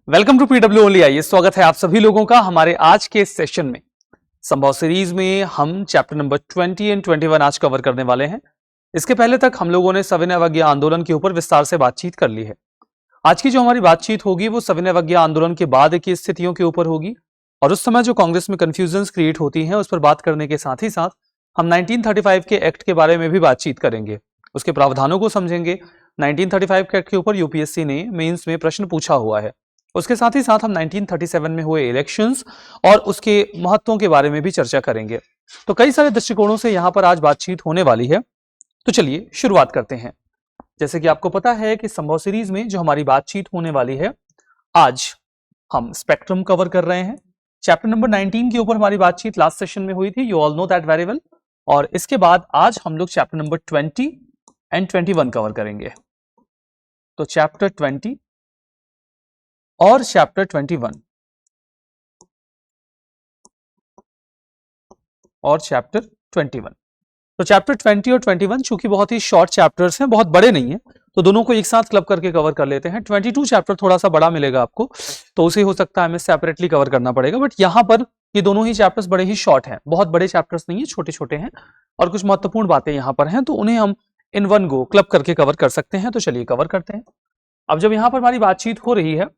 Welcome to PW only I. स्वागत है आप सभी लोगों का हमारे आज के सेशन में। संभव सीरीज में हम चैप्टर नंबर 20 एंड 21 आज कवर करने वाले हैं। इसके पहले तक हम लोगों ने सविनय अवज्ञा आंदोलन के ऊपर विस्तार से बातचीत कर ली है। आज की जो हमारी बातचीत होगी वो सविनय अवज्ञा आंदोलन के बाद की स्थितियों के ऊपर होगी और उस समय जो कांग्रेस में कंफ्यूजन क्रिएट होती है उस पर बात करने के साथ ही साथ हम 1935 के एक्ट के बारे में भी बातचीत करेंगे, उसके प्रावधानों को समझेंगे। 1935 के एक्ट के ऊपर यूपीएससी ने मेंस में प्रश्न पूछा हुआ है। उसके साथ ही साथ हम 1937 में हुए इलेक्शंस और उसके महत्वों के बारे में भी चर्चा करेंगे। तो कई सारे दृष्टिकोणों से यहां पर आज बातचीत होने वाली है। तो चलिए शुरुआत करते हैं। जैसे कि आपको पता है कि संभव सीरीज में जो हमारी बातचीत होने वाली है, आज हम स्पेक्ट्रम कवर कर रहे हैं। चैप्टर नंबर 19 के ऊपर हमारी बातचीत लास्ट सेशन में हुई थी, you all know that very well. और इसके बाद आज हम लोग चैप्टर नंबर 20 एंड 21 कवर करेंगे। तो चैप्टर 20 और चैप्टर 21 और चैप्टर 21। तो चैप्टर 20 और 21 चूंकि बहुत ही शॉर्ट चैप्टर्स हैं, बहुत बड़े नहीं है, तो दोनों को एक साथ क्लब करके कवर कर लेते हैं। 22 चैप्टर थोड़ा सा बड़ा मिलेगा आपको, तो उसे हो सकता है हमें सेपरेटली कवर करना पड़ेगा। बट यहां पर ये दोनों ही चैप्टर्स बड़े ही शॉर्ट हैं, बहुत बड़े चैप्टर्स नहीं है, छोटे छोटे हैं और कुछ महत्वपूर्ण बातें यहां पर हैं, तो उन्हें हम इन वन गो क्लब करके कवर कर सकते हैं। तो चलिए कवर करते हैं। अब जब यहां पर हमारी बातचीत हो रही है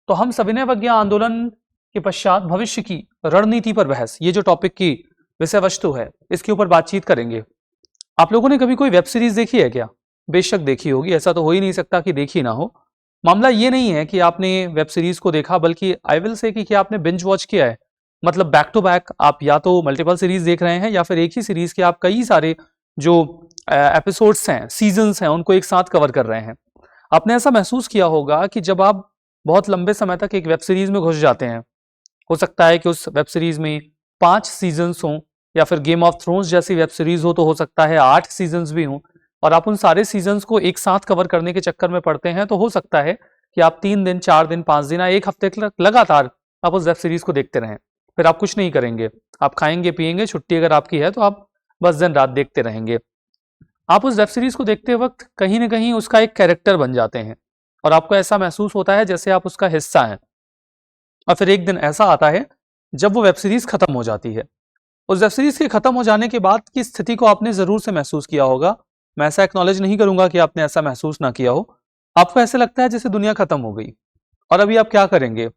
तो हम सविनय अवज्ञा आंदोलन के पश्चात भविष्य की रणनीति पर बहस, ये जो टॉपिक की विषय वस्तु है, इसके ऊपर बातचीत करेंगे। आप लोगों ने कभी कोई वेब सीरीज देखी है क्या? बेशक देखी होगी, ऐसा तो हो ही नहीं सकता कि देखी ना हो। मामला ये नहीं है कि आपने वेब सीरीज को देखा, बल्कि आई विल से कि क्या आपने बिंज वॉच किया है। मतलब बैक टू बैक आप या तो मल्टीपल सीरीज देख रहे हैं या फिर एक ही सीरीज के आप कई सारे जो एपिसोड्स हैं, सीजन्स हैं, उनको एक साथ कवर कर रहे हैं। आपने ऐसा महसूस किया होगा कि जब आप बहुत लंबे समय तक एक वेब सीरीज में घुस जाते हैं, हो सकता है कि उस वेब सीरीज में 5 सीजन्स हों या फिर गेम ऑफ थ्रोन्स जैसी वेब सीरीज हो तो हो सकता है 8 सीजन्स भी हों, और आप उन सारे सीजन्स को एक साथ कवर करने के चक्कर में पड़ते हैं, तो हो सकता है कि आप 3 दिन, 4 दिन, 5 दिन या 1 हफ्ते तक लगातार आप उस वेब सीरीज को देखते रहें। फिर आप कुछ नहीं करेंगे, आप खाएंगे पिएंगे, छुट्टी अगर आपकी है तो आप बस दिन रात देखते रहेंगे। आप उस वेब सीरीज को देखते वक्त कहीं ना कहीं उसका एक कैरेक्टर बन जाते हैं और आपको ऐसा महसूस होता है जैसे आप उसका हिस्सा हैं। और फिर एक दिन ऐसा आता है जब वो वेब सीरीज खत्म हो जाती है। उस वेब सीरीज के खत्म हो जाने के बाद की स्थिति को आपने जरूर से महसूस किया होगा। मैं ऐसा एक्नॉलेज नहीं करूंगा कि आपने ऐसा महसूस ना किया हो। आपको ऐसे लगता है जैसे दुनिया खत्म हो गई और अभी आप क्या करेंगे,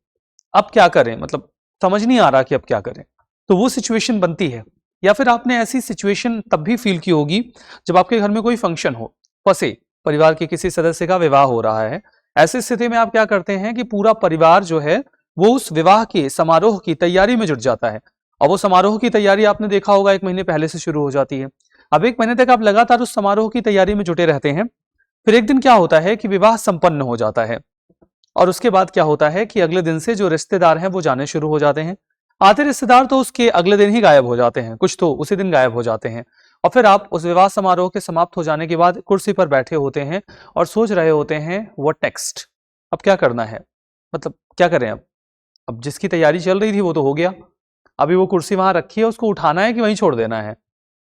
अब क्या करें, मतलब समझ नहीं आ रहा कि अब क्या करें। तो वो सिचुएशन बनती है। या फिर आपने ऐसी सिचुएशन तब भी फील की होगी जब आपके घर में कोई फंक्शन हो, फंसे परिवार के किसी सदस्य का विवाह हो रहा है। ऐसी स्थिति में आप क्या करते हैं कि पूरा परिवार जो है वो उस विवाह के समारोह की तैयारी में जुट जाता है। और वो समारोह की तैयारी आपने देखा होगा 1 महीने पहले से शुरू हो जाती है। अब 1 महीने तक आप लगातार उस समारोह की तैयारी में जुटे रहते हैं। फिर एक दिन क्या होता है कि विवाह संपन्न हो जाता है और उसके बाद क्या होता है कि अगले दिन से जो रिश्तेदार हैं वो जाने शुरू हो जाते हैं। आधे रिश्तेदार तो उसके अगले दिन ही गायब हो जाते हैं, कुछ तो उसी दिन गायब हो जाते हैं। और फिर आप उस विवाह समारोह के समाप्त हो जाने के बाद कुर्सी पर बैठे होते हैं और सोच रहे होते हैं व्हाट नेक्स्ट, अब क्या करना है, मतलब क्या करें अब जिसकी तैयारी चल रही थी वो तो हो गया, अभी वो कुर्सी वहां रखी है, उसको उठाना है कि वहीं छोड़ देना है।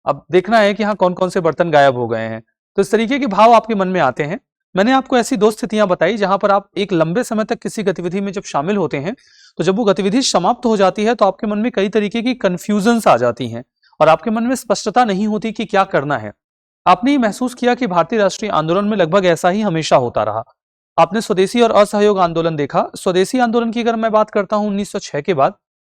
अब देखना है कि हाँ कौन कौन से बर्तन गायब हो गए हैं। तो इस तरीके के भाव आपके मन में आते हैं। मैंने आपको ऐसी 2 स्थितियां बताई जहां पर आप एक लंबे समय तक किसी गतिविधि में जब शामिल होते हैं, तो जब वो गतिविधि समाप्त हो जाती है तो आपके मन में कई तरीके की कंफ्यूजन्स आ जाती हैं और आपके मन में स्पष्टता नहीं होती कि क्या करना है। आपने ये महसूस किया कि भारतीय राष्ट्रीय आंदोलन में लगभग ऐसा ही हमेशा होता रहा। आपने स्वदेशी और असहयोग आंदोलन देखा। स्वदेशी आंदोलन की अगर मैं बात करता हूं 1906 के बाद,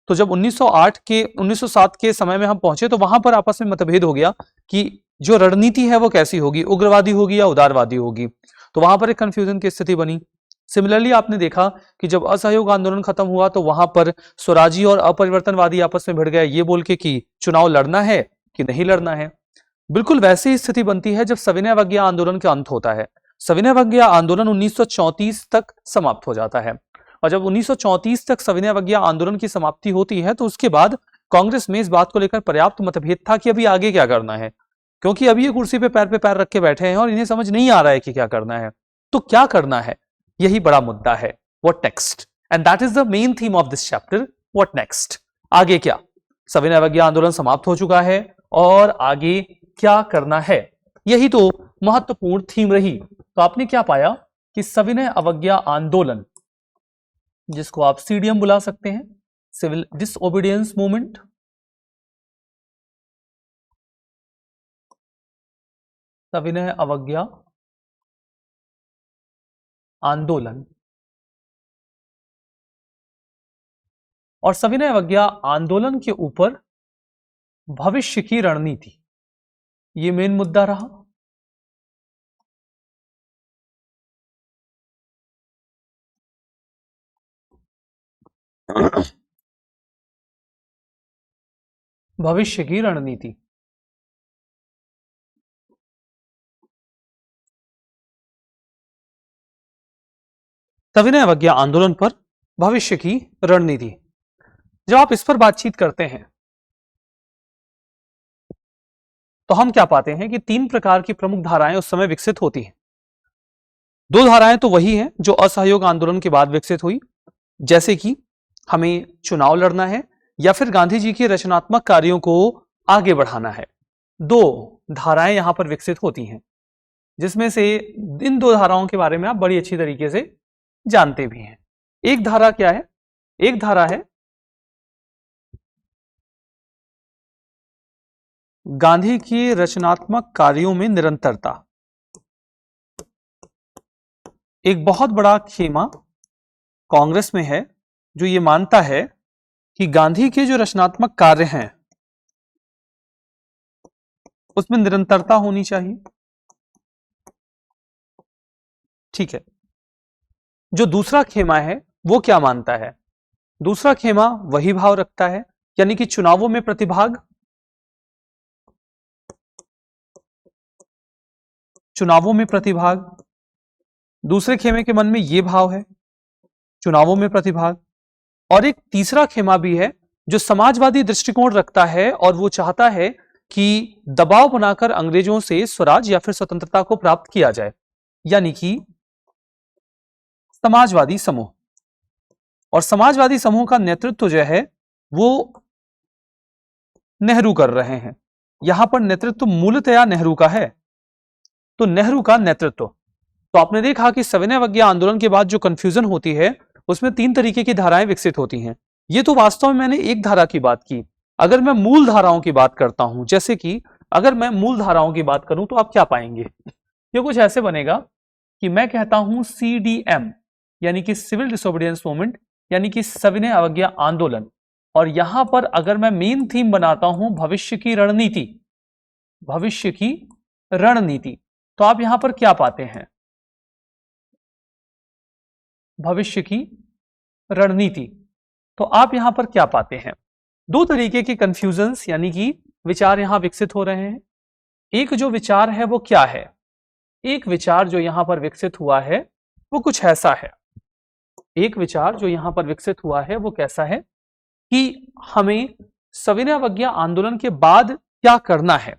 तो जब 1907 के समय में हम पहुंचे तो वहां पर आपस में मतभेद हो गया कि जो रणनीति है वो कैसी होगी, उग्रवादी होगी या उदारवादी होगी। तो वहां पर एक कंफ्यूजन की स्थिति बनी। सिमिलरली आपने देखा कि जब असहयोग आंदोलन खत्म हुआ तो वहां पर स्वराजी और अपरिवर्तनवादी आपस में भिड़ गए ये बोल के कि चुनाव लड़ना है कि नहीं लड़ना है। बिल्कुल वैसी ही स्थिति बनती है जब सविनय अवज्ञा आंदोलन का अंत होता है। सविनय अवज्ञा आंदोलन 1934 तक समाप्त हो जाता है और जब 1934 तक सविनय अवज्ञा आंदोलन की समाप्ति होती है तो उसके बाद कांग्रेस में इस बात को लेकर पर्याप्त मतभेद था कि अभी आगे क्या करना है, क्योंकि अभी ये कुर्सी पे पैर रख के बैठे हैं और इन्हें समझ नहीं आ रहा है कि क्या करना है। तो क्या करना है, यही बड़ा मुद्दा है, what next, and that is the main theme of this chapter, what next. आगे क्या, सविनय अवज्ञा आंदोलन समाप्त हो चुका है और आगे क्या करना है, यही तो महत्वपूर्ण थीम रही। तो आपने क्या पाया कि सविनय अवज्ञा आंदोलन जिसको आप सीडीएम बुला सकते हैं, सिविल डिसओबीडियंस मूवमेंट। सविनय अवज्ञा आंदोलन। और सविनय अवज्ञा आंदोलन के ऊपर भविष्य की रणनीति, ये मेन मुद्दा रहा। भविष्य की रणनीति। सविनय अवज्ञा आंदोलन पर भविष्य की रणनीति। जब आप इस पर बातचीत करते हैं तो हम क्या पाते हैं कि 3 प्रकार की प्रमुख धाराएं उस समय विकसित होती हैं। 2 धाराएं तो वही हैं जो असहयोग आंदोलन के बाद विकसित हुई, जैसे कि हमें चुनाव लड़ना है या फिर गांधी जी के रचनात्मक कार्यों को आगे बढ़ाना है। 2 धाराएं यहां पर विकसित होती हैं, जिसमें से इन 2 धाराओं के बारे में आप बड़ी अच्छी तरीके से जानते भी हैं। एक धारा क्या है? एक धारा है गांधी के रचनात्मक कार्यों में निरंतरता। एक बहुत बड़ा खेमा कांग्रेस में है जो ये मानता है कि गांधी के जो रचनात्मक कार्य हैं उसमें निरंतरता होनी चाहिए। ठीक है। जो दूसरा खेमा है वो क्या मानता है? दूसरा खेमा वही भाव रखता है, यानी कि चुनावों में प्रतिभाग, चुनावों में प्रतिभाग। दूसरे खेमे के मन में यह भाव है, चुनावों में प्रतिभाग। और एक तीसरा खेमा भी है जो समाजवादी दृष्टिकोण रखता है और वो चाहता है कि दबाव बनाकर अंग्रेजों से स्वराज या फिर स्वतंत्रता को प्राप्त किया जाए, यानी कि समाजवादी समूह। और समाजवादी समूह का नेतृत्व जो है वो नेहरू कर रहे हैं। यहां पर नेतृत्व मूलतया नेहरू का है, तो नेहरू का नेतृत्व। तो आपने देखा कि सविनय अवज्ञा आंदोलन के बाद जो कंफ्यूजन होती है उसमें 3 तरीके की धाराएं विकसित होती हैं। ये तो वास्तव में मैंने एक धारा की बात की। अगर मैं मूल धाराओं की बात करता हूं, जैसे कि अगर मैं मूल धाराओं की बात करूं तो आप क्या पाएंगे? ये कुछ ऐसे बनेगा कि मैं कहता हूं सीडीएम यानी कि सिविल डिसोबीडियंस मूवमेंट, यानी कि सविनय अवज्ञा आंदोलन। और यहां पर अगर मैं मेन थीम बनाता हूं भविष्य की रणनीति, भविष्य की रणनीति, तो आप यहां पर क्या पाते हैं? भविष्य की रणनीति। तो आप यहां पर क्या पाते हैं? 2 तरीके के कंफ्यूजन्स यानी कि विचार यहां विकसित हो रहे हैं। एक जो विचार है वो क्या है? एक विचार जो यहां पर विकसित हुआ है वो कुछ ऐसा है। एक विचार जो यहां पर विकसित हुआ है वो कैसा है कि हमें सविनय अवज्ञा आंदोलन के बाद क्या करना है।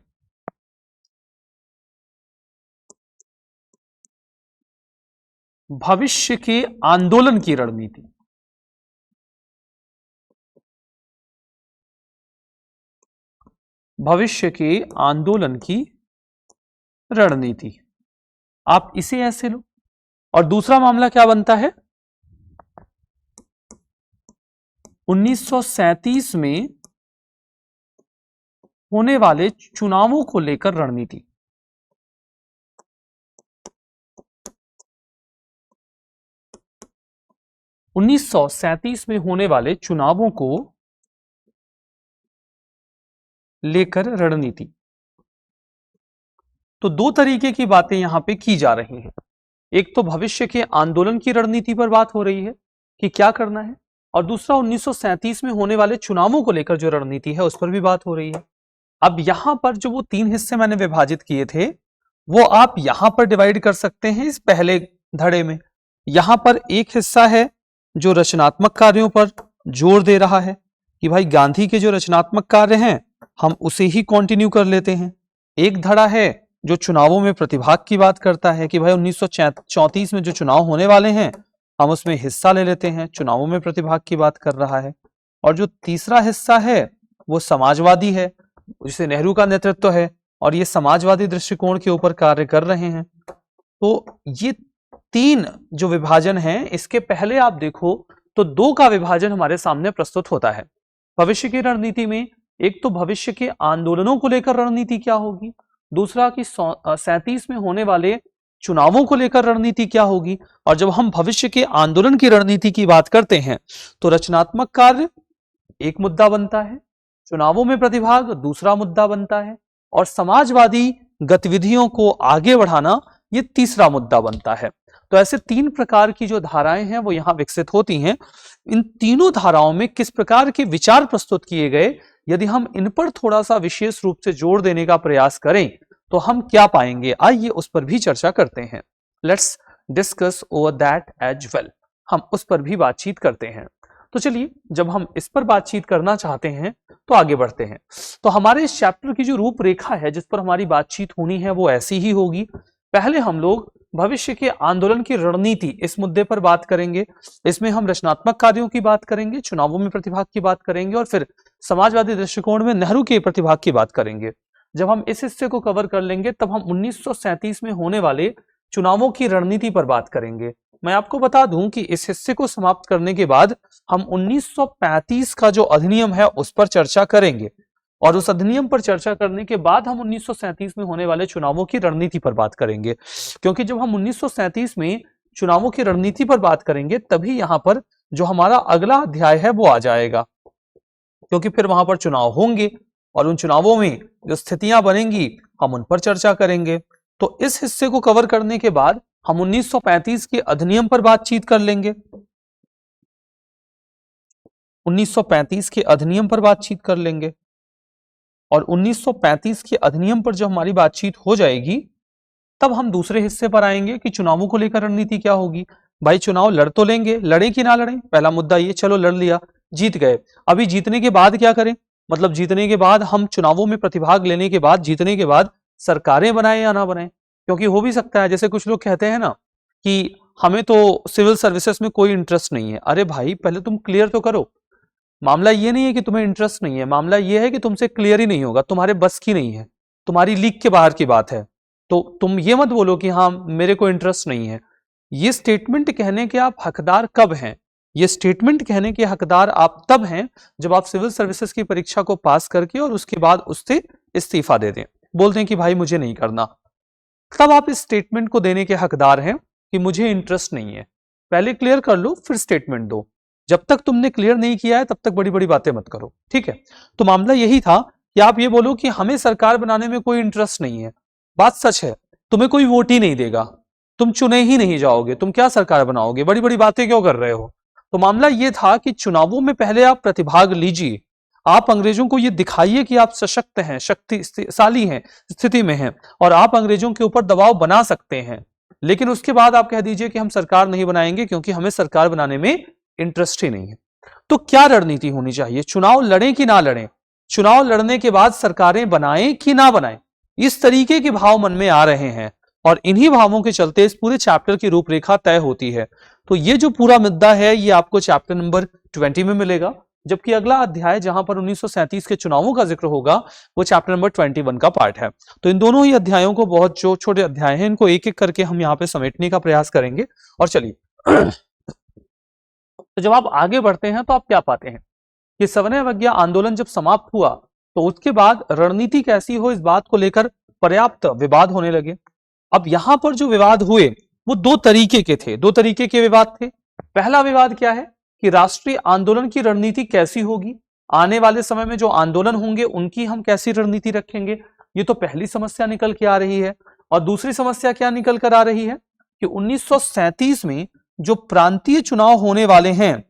भविष्य के आंदोलन की रणनीति। भविष्य के आंदोलन की रणनीति, आप इसे ऐसे लो। और दूसरा मामला क्या बनता है? 1937 में होने वाले चुनावों को लेकर रणनीति। उन्नीस सौ 1937 में होने वाले चुनावों को लेकर रणनीति। तो 2 तरीके की बातें यहां पे की जा रही हैं। एक तो भविष्य के आंदोलन की रणनीति पर बात हो रही है कि क्या करना है, और दूसरा 1937 में होने वाले चुनावों को लेकर जो रणनीति है उस पर भी बात हो रही है। अब यहां पर जो वो 3 हिस्से मैंने विभाजित किए थे वो आप यहां पर डिवाइड कर सकते हैं। इस पहले धड़े में यहां पर एक हिस्सा है जो रचनात्मक कार्यों पर जोर दे रहा है कि भाई गांधी के जो रचनात्मक कार्य हैं हम उसे ही कंटिन्यू कर लेते हैं। एक धड़ा है जो चुनावों में प्रतिभाग की बात करता है कि भाई 1934 में जो चुनाव होने वाले हैं हम उसमें हिस्सा ले लेते हैं, चुनावों में प्रतिभाग की बात कर रहा है। और जो तीसरा हिस्सा है वो समाजवादी है, जिसे नेहरू का नेतृत्व है और ये समाजवादी दृष्टिकोण के ऊपर कार्य कर रहे हैं। तो ये 3 जो विभाजन है, इसके पहले आप देखो तो दो का विभाजन हमारे सामने प्रस्तुत होता है। भविष्य की रणनीति में एक तो भविष्य के आंदोलनों को लेकर रणनीति क्या होगी, दूसरा कि 37 में होने वाले चुनावों को लेकर रणनीति क्या होगी। और जब हम भविष्य के आंदोलन की रणनीति की बात करते हैं तो रचनात्मक कार्य एक मुद्दा बनता है, चुनावों में प्रतिभाग दूसरा मुद्दा बनता है, और समाजवादी गतिविधियों को आगे बढ़ाना ये तीसरा मुद्दा बनता है। तो ऐसे तीन प्रकार की जो धाराएं हैं वो यहां विकसित होती हैं। इन तीनों धाराओं में किस प्रकार के विचार प्रस्तुत किए गए, यदि हम इन पर थोड़ा सा विशेष रूप से जोर देने का प्रयास करें तो हम क्या पाएंगे, आइए उस पर भी चर्चा करते हैं। Let's discuss over that as well, हम उस पर भी बातचीत करते हैं। तो चलिए, जब हम इस पर बातचीत करना चाहते हैं तो आगे बढ़ते हैं। तो हमारे इस चैप्टर की जो रूपरेखा है जिस पर हमारी बातचीत होनी है वो ऐसी ही होगी। पहले हम लोग भविष्य के आंदोलन की रणनीति इस मुद्दे पर बात करेंगे, इसमें हम रचनात्मक कार्यों की बात करेंगे, चुनावों में प्रतिभाग की बात करेंगे, और फिर समाजवादी दृष्टिकोण में नेहरू के प्रतिभाग की बात करेंगे। जब हम इस हिस्से को कवर कर लेंगे तब हम 1937 में होने वाले चुनावों की रणनीति पर बात करेंगे। मैं आपको बता दूं कि इस हिस्से को समाप्त करने के बाद हम 1935 का जो अधिनियम है उस पर चर्चा करेंगे, और उस अधिनियम पर चर्चा करने के बाद हम 1937 में होने वाले चुनावों की रणनीति पर बात करेंगे। क्योंकि जब हम 1937 में चुनावों की रणनीति पर बात करेंगे तभी यहां पर जो हमारा अगला अध्याय है वो आ जाएगा, क्योंकि फिर वहां पर चुनाव होंगे और उन चुनावों में जो स्थितियां बनेंगी हम उन पर चर्चा करेंगे। तो इस हिस्से को कवर करने के बाद हम 1935 के अधिनियम पर बातचीत कर लेंगे, 1935 के अधिनियम पर बातचीत कर लेंगे, और 1935 के अधिनियम पर जब हमारी बातचीत हो जाएगी तब हम दूसरे हिस्से पर आएंगे कि चुनावों को लेकर रणनीति क्या होगी। भाई चुनाव लड़ तो लेंगे, लड़े कि ना लड़े, पहला मुद्दा ये, चलो लड़ लिया, जीत गए, अभी जीतने के बाद क्या करें, मतलब जीतने के बाद हम चुनावों में प्रतिभाग लेने के बाद, जीतने के बाद सरकारें बनाए या ना बनाए। क्योंकि हो भी सकता है, जैसे कुछ लोग कहते हैं ना कि हमें तो सिविल सर्विसेज में कोई इंटरेस्ट नहीं है। अरे भाई पहले तुम क्लियर तो करो, मामला ये नहीं है कि तुम्हें इंटरेस्ट नहीं है, मामला ये है कि तुमसे क्लियर ही नहीं होगा, तुम्हारे बस की नहीं है, तुम्हारी लीग के बाहर की बात है। तो तुम ये मत बोलो कि हाँ मेरे को इंटरेस्ट नहीं है। ये स्टेटमेंट कहने के आप हकदार कब हैं, ये स्टेटमेंट कहने के हकदार आप तब हैं जब आप सिविल सर्विसेज की परीक्षा को पास करके और उसके बाद उससे इस्तीफा दे दें, बोलते हैं कि भाई मुझे नहीं करना, तब आप इस स्टेटमेंट को देने के हकदार हैं कि मुझे इंटरेस्ट नहीं है। पहले क्लियर कर लो फिर स्टेटमेंट दो, जब तक तुमने क्लियर नहीं किया है तब तक बड़ी बड़ी बातें मत करो, ठीक है। तो मामला यही था कि आप ये बोलो कि हमें सरकार बनाने में कोई इंटरेस्ट नहीं है। बात सच है, तुम्हें कोई वोट ही नहीं देगा, तुम चुने ही नहीं जाओगे, तुम क्या सरकार बनाओगे, बड़ी बड़ी बातें क्यों कर रहे हो। तो मामला ये था कि चुनावों में पहले आप प्रतिभाग लीजिए, आप अंग्रेजों को ये दिखाइए कि आप सशक्त हैं, शक्तिशाली हैं, स्थिति में हैं, और आप अंग्रेजों के ऊपर दबाव बना सकते हैं। लेकिन उसके बाद आप कह दीजिए कि हम सरकार नहीं बनाएंगे क्योंकि हमें सरकार बनाने में इंटरेस्ट ही नहीं है। तो क्या रणनीति होनी चाहिए, चुनाव लड़ें कि ना लड़ें, चुनाव लड़ने के बाद सरकारें बनाएं कि ना बनाएं, इस तरीके के भाव मन में आ रहे हैं, और इन्हीं भावों के चलते इस पूरे चैप्टर की रूपरेखा तय होती है। तो ये जो पूरा मुद्दा है ये आपको चैप्टर नंबर 20 में मिलेगा, जबकि अगला अध्याय जहां पर 1937 के चुनावों का जिक्र होगा वो चैप्टर नंबर 21 का पार्ट है। तो इन दोनों ही अध्यायों को, बहुत जो छोटे अध्याय हैं इनको एक एक करके हम यहाँ पे समेटने का प्रयास करेंगे। और चलिए तो जब आप आगे बढ़ते हैं तो आप क्या पाते हैं कि सविनय अवज्ञा आंदोलन जब समाप्त हुआ तो उसके बाद रणनीति कैसी हो इस बात को लेकर पर्याप्त विवाद होने लगे। अब यहां पर जो विवाद हुए वो दो तरीके के थे, दो तरीके के विवाद थे। पहला विवाद क्या है कि राष्ट्रीय आंदोलन की रणनीति कैसी होगी, आने वाले समय में जो आंदोलन होंगे उनकी हम कैसी रणनीति रखेंगे, ये तो पहली समस्या निकल के आ रही है। और दूसरी समस्या क्या निकल कर आ रही है कि 1937 में जो प्रांतीय चुनाव होने वाले हैं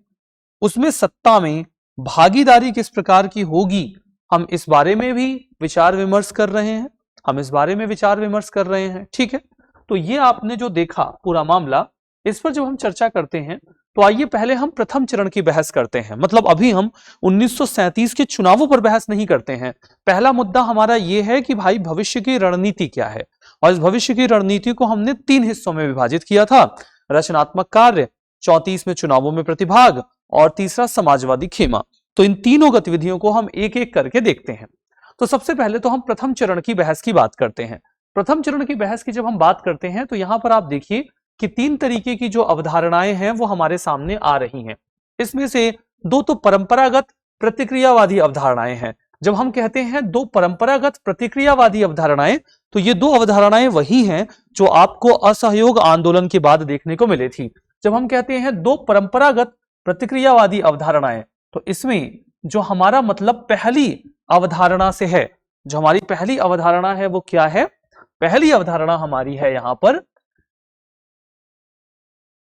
उसमें सत्ता में भागीदारी किस प्रकार की होगी, हम इस बारे में भी विचार विमर्श कर रहे हैं, हम इस बारे में विचार विमर्श कर रहे हैं, ठीक है। तो ये आपने जो देखा पूरा मामला, इस पर जब हम चर्चा करते हैं तो आइए पहले हम प्रथम चरण की बहस करते हैं। मतलब अभी हम 1937 के चुनावों पर बहस नहीं करते हैं। पहला मुद्दा हमारा ये है कि भाई भविष्य की रणनीति क्या है, और इस भविष्य की रणनीति को हमने 3 हिस्सों में विभाजित किया था, रचनात्मक कार्य, 34 में चुनावों में प्रतिभाग, और तीसरा समाजवादी खेमा। तो इन तीनों गतिविधियों को हम एक एक करके देखते हैं। तो सबसे पहले तो हम प्रथम चरण की बहस की बात करते हैं। प्रथम चरण की बहस की जब हम बात करते हैं तो यहां पर आप देखिए कि 3 तरीके की जो अवधारणाएं हैं वो हमारे सामने आ रही हैं। इसमें से दो तो परंपरागत प्रतिक्रियावादी अवधारणाएं हैं। जब हम कहते हैं दो परंपरागत प्रतिक्रियावादी अवधारणाएं, तो ये दो अवधारणाएं वही हैं जो आपको असहयोग आंदोलन के बाद देखने को मिली थी। जब हम कहते हैं दो परंपरागत प्रतिक्रियावादी अवधारणाएं, तो इसमें जो हमारा मतलब पहली अवधारणा से है, जो हमारी पहली अवधारणा है वो क्या है? पहली अवधारणा हमारी है यहां पर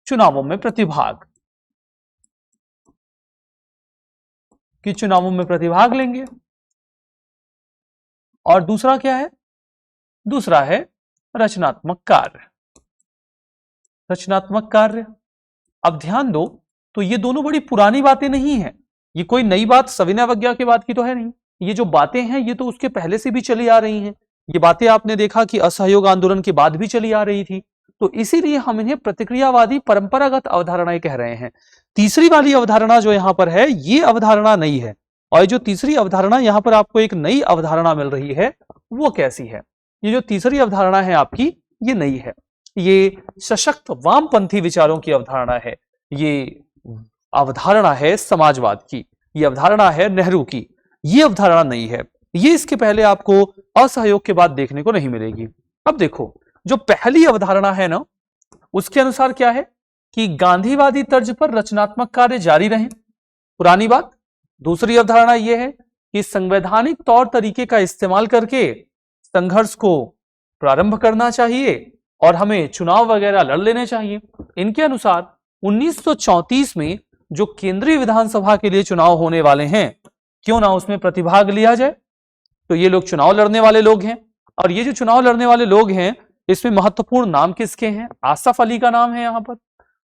चुनावों में प्रतिभाग, कि चुनावों में प्रतिभाग लेंगे। और दूसरा क्या है? दूसरा है रचनात्मक कार्य। रचनात्मक कार्य, अब ध्यान दो, तो ये दोनों बड़ी पुरानी बातें नहीं है, ये कोई नई बात सविनय अवज्ञा के बाद की तो है नहीं। ये जो बातें हैं ये तो उसके पहले से भी चली आ रही हैं। ये बातें आपने देखा कि असहयोग आंदोलन के बाद भी चली आ रही थी, तो इसीलिए हम इन्हें प्रतिक्रियावादी परंपरागत अवधारणाएं कह रहे हैं। तीसरी वाली अवधारणा जो यहां पर है, ये अवधारणा नई है। और जो तीसरी अवधारणा यहां पर आपको एक नई अवधारणा मिल रही है, वो कैसी है? ये जो तीसरी अवधारणा है आपकी, ये नई है। ये सशक्त वामपंथी विचारों की अवधारणा है। ये अवधारणा है समाजवाद की, ये अवधारणा है नेहरू की। ये अवधारणा नई है, ये इसके पहले आपको असहयोग के बाद देखने को नहीं मिलेगी। अब देखो, जो पहली अवधारणा है ना, उसके अनुसार क्या है कि गांधीवादी तर्ज पर रचनात्मक कार्य जारी रहे, पुरानी बात। दूसरी अवधारणा यह है कि संवैधानिक तौर तरीके का इस्तेमाल करके संघर्ष को प्रारंभ करना चाहिए और हमें चुनाव वगैरह लड़ लेने चाहिए। इनके अनुसार 1934 में जो केंद्रीय विधानसभा के लिए चुनाव होने वाले हैं, क्यों ना उसमें प्रतिभाग लिया जाए। तो ये लोग चुनाव लड़ने वाले लोग हैं, और ये जो चुनाव लड़ने वाले लोग हैं, इसमें महत्वपूर्ण नाम किसके हैं? आसफ अली का नाम है यहां पर।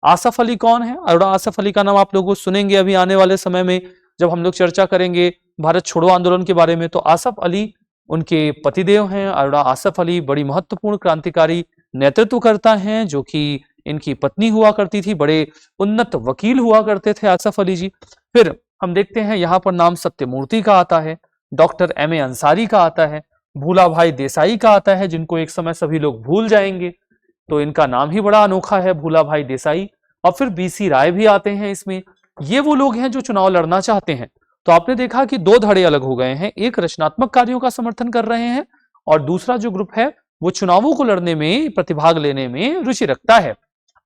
आसफ अली कौन है? अरोड़ा आसफ अली का नाम आप लोगों को सुनेंगे अभी आने वाले समय में, जब हम लोग चर्चा करेंगे भारत छोड़ो आंदोलन के बारे में। तो आसफ अली उनके पतिदेव हैं। अरोड़ा आसफ अली बड़ी महत्वपूर्ण क्रांतिकारी नेतृत्वकर्ता हैं, जो कि इनकी पत्नी हुआ करती थी, बड़े उन्नत वकील हुआ करते थे आसफ अली जी। फिर हम देखते हैं यहाँ पर नाम सत्यमूर्ति का आता है, डॉक्टर एम ए अंसारी का आता है, भूला भाई देसाई का आता है, जिनको एक समय सभी लोग भूल जाएंगे, तो इनका नाम ही बड़ा अनोखा है, भूला भाई देसाई। और फिर बीसी राय भी आते हैं इसमें। ये वो लोग हैं जो चुनाव लड़ना चाहते हैं। तो आपने देखा कि दो धड़े अलग हो गए हैं, एक रचनात्मक कार्यों का समर्थन कर रहे हैं और दूसरा जो ग्रुप है वो चुनावों को लड़ने में, प्रतिभाग लेने में रुचि रखता है।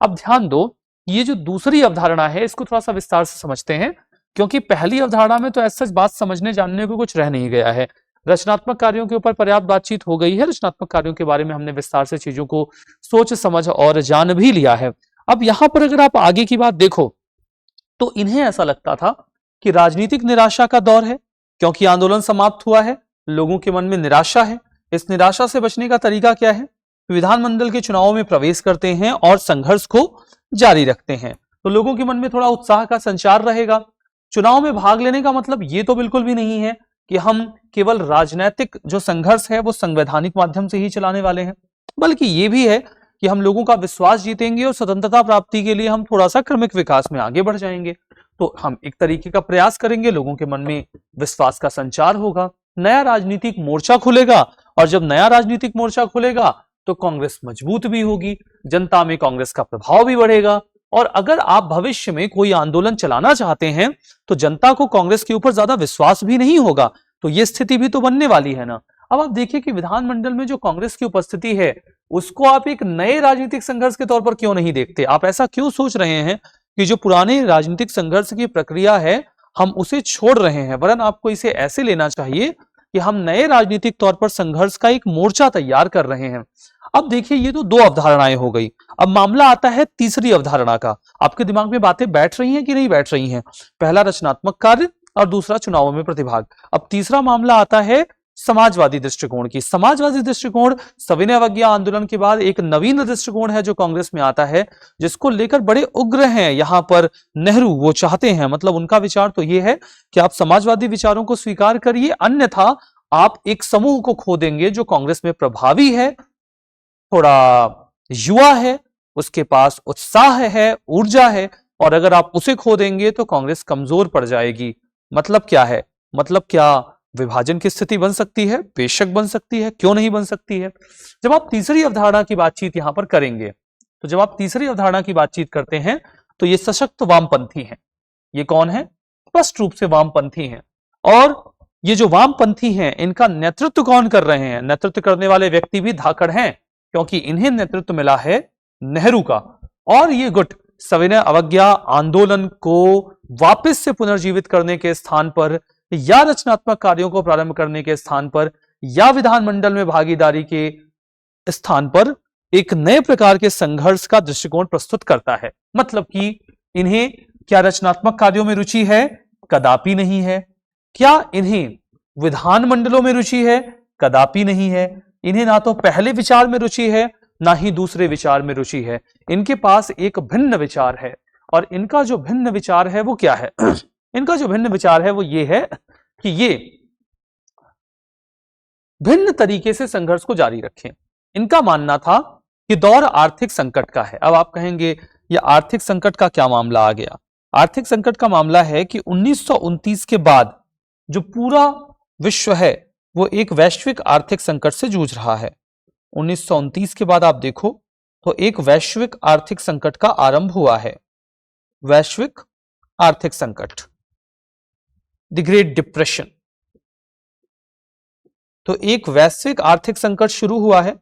अब ध्यान दो, ये जो दूसरी अवधारणा है इसको थोड़ा सा विस्तार से समझते हैं, क्योंकि पहली अवधारणा में तो ऐसा बात समझने जानने को कुछ रह नहीं गया है। रचनात्मक कार्यों के ऊपर पर्याप्त बातचीत हो गई है, रचनात्मक कार्यों के बारे में हमने विस्तार से चीजों को सोच समझ और जान भी लिया है। अब यहां पर अगर आप आगे की बात देखो, तो इन्हें ऐसा लगता था कि राजनीतिक निराशा का दौर है, क्योंकि आंदोलन समाप्त हुआ है, लोगों के मन में निराशा है। इस निराशा से बचने का तरीका क्या है? विधानमंडल के चुनावों में प्रवेश करते हैं और संघर्ष को जारी रखते हैं, तो लोगों के मन में थोड़ा उत्साह का संचार रहेगा। चुनाव में भाग लेने का मतलब ये तो बिल्कुल भी नहीं है कि हम केवल राजनीतिक जो संघर्ष है वो संवैधानिक माध्यम से ही चलाने वाले हैं, बल्कि ये भी है कि हम लोगों का विश्वास जीतेंगे और स्वतंत्रता प्राप्ति के लिए हम थोड़ा सा क्रमिक विकास में आगे बढ़ जाएंगे। तो हम एक तरीके का प्रयास करेंगे, लोगों के मन में विश्वास का संचार होगा, नया राजनीतिक मोर्चा खुलेगा, और जब नया राजनीतिक मोर्चा खुलेगा तो कांग्रेस मजबूत भी होगी, जनता में कांग्रेस का प्रभाव भी बढ़ेगा। और अगर आप भविष्य में कोई आंदोलन चलाना चाहते हैं तो जनता को कांग्रेस के ऊपर ज्यादा विश्वास भी नहीं होगा, तो ये स्थिति भी तो बनने वाली है ना। अब आप देखिए कि विधानमंडल में जो कांग्रेस की उपस्थिति है उसको आप एक नए राजनीतिक संघर्ष के तौर पर क्यों नहीं देखते? आप ऐसा क्यों सोच रहे हैं कि जो पुराने राजनीतिक संघर्ष की प्रक्रिया है हम उसे छोड़ रहे हैं, वरन आपको इसे ऐसे लेना चाहिए कि हम नए राजनीतिक तौर पर संघर्ष का एक मोर्चा तैयार कर रहे हैं। अब देखिए, ये तो दो अवधारणाएं हो गई। अब मामला आता है तीसरी अवधारणा का। आपके दिमाग में बातें बैठ रही हैं कि नहीं बैठ रही हैं? पहला रचनात्मक कार्य और दूसरा चुनावों में प्रतिभाग। अब तीसरा मामला आता है समाजवादी दृष्टिकोण की। समाजवादी दृष्टिकोण सविनय अवज्ञा आंदोलन के बाद एक नवीन दृष्टिकोण है जो कांग्रेस में आता है, जिसको लेकर बड़े उग्र हैं यहां पर नेहरू। वो चाहते हैं, मतलब उनका विचार तो ये है कि आप समाजवादी विचारों को स्वीकार करिए, अन्यथा आप एक समूह को खो देंगे जो कांग्रेस में प्रभावी है, थोड़ा युवा है, उसके पास उत्साह है, ऊर्जा है, और अगर आप उसे खो देंगे तो कांग्रेस कमजोर पड़ जाएगी। मतलब क्या है? मतलब क्या विभाजन की स्थिति बन सकती है? बेशक बन सकती है, क्यों नहीं बन सकती है। जब आप तीसरी अवधारणा की बातचीत यहां पर करेंगे, तो जब आप तीसरी अवधारणा की बातचीत करते हैं तो ये सशक्त वामपंथी हैं, ये कौन है? स्पष्ट रूप से वामपंथी हैं। और ये जो वामपंथी हैं इनका नेतृत्व कौन कर रहे हैं? नेतृत्व करने वाले व्यक्ति भी धाकड़ हैं, क्योंकि इन्हें नेतृत्व मिला है नेहरू का। और ये गुट सविनय अवज्ञा आंदोलन को वापस से पुनर्जीवित करने के स्थान पर, या रचनात्मक कार्यों को प्रारंभ करने के स्थान पर, या विधानमंडल में भागीदारी के स्थान पर एक नए प्रकार के संघर्ष का दृष्टिकोण प्रस्तुत करता है। मतलब कि इन्हें क्या रचनात्मक कार्यों में रुचि है? कदापि नहीं है। क्या इन्हें विधानमंडलों में रुचि है? कदापि नहीं है। इन्हें ना तो पहले विचार में रुचि है, ना ही दूसरे विचार में रुचि है। इनके पास एक भिन्न विचार है, और इनका जो भिन्न विचार है वो क्या है? इनका जो भिन्न विचार है वो ये है कि ये भिन्न तरीके से संघर्ष को जारी रखें। इनका मानना था कि दौर आर्थिक संकट का है। अब आप कहेंगे ये आर्थिक संकट का क्या मामला आ गया? आर्थिक संकट का मामला है कि 1929 के बाद जो पूरा विश्व है वो एक वैश्विक आर्थिक संकट से जूझ रहा है। 1929 के बाद आप देखो तो एक वैश्विक आर्थिक संकट का आरंभ हुआ है। वैश्विक आर्थिक संकट, द ग्रेट डिप्रेशन। तो एक वैश्विक आर्थिक संकट शुरू हुआ है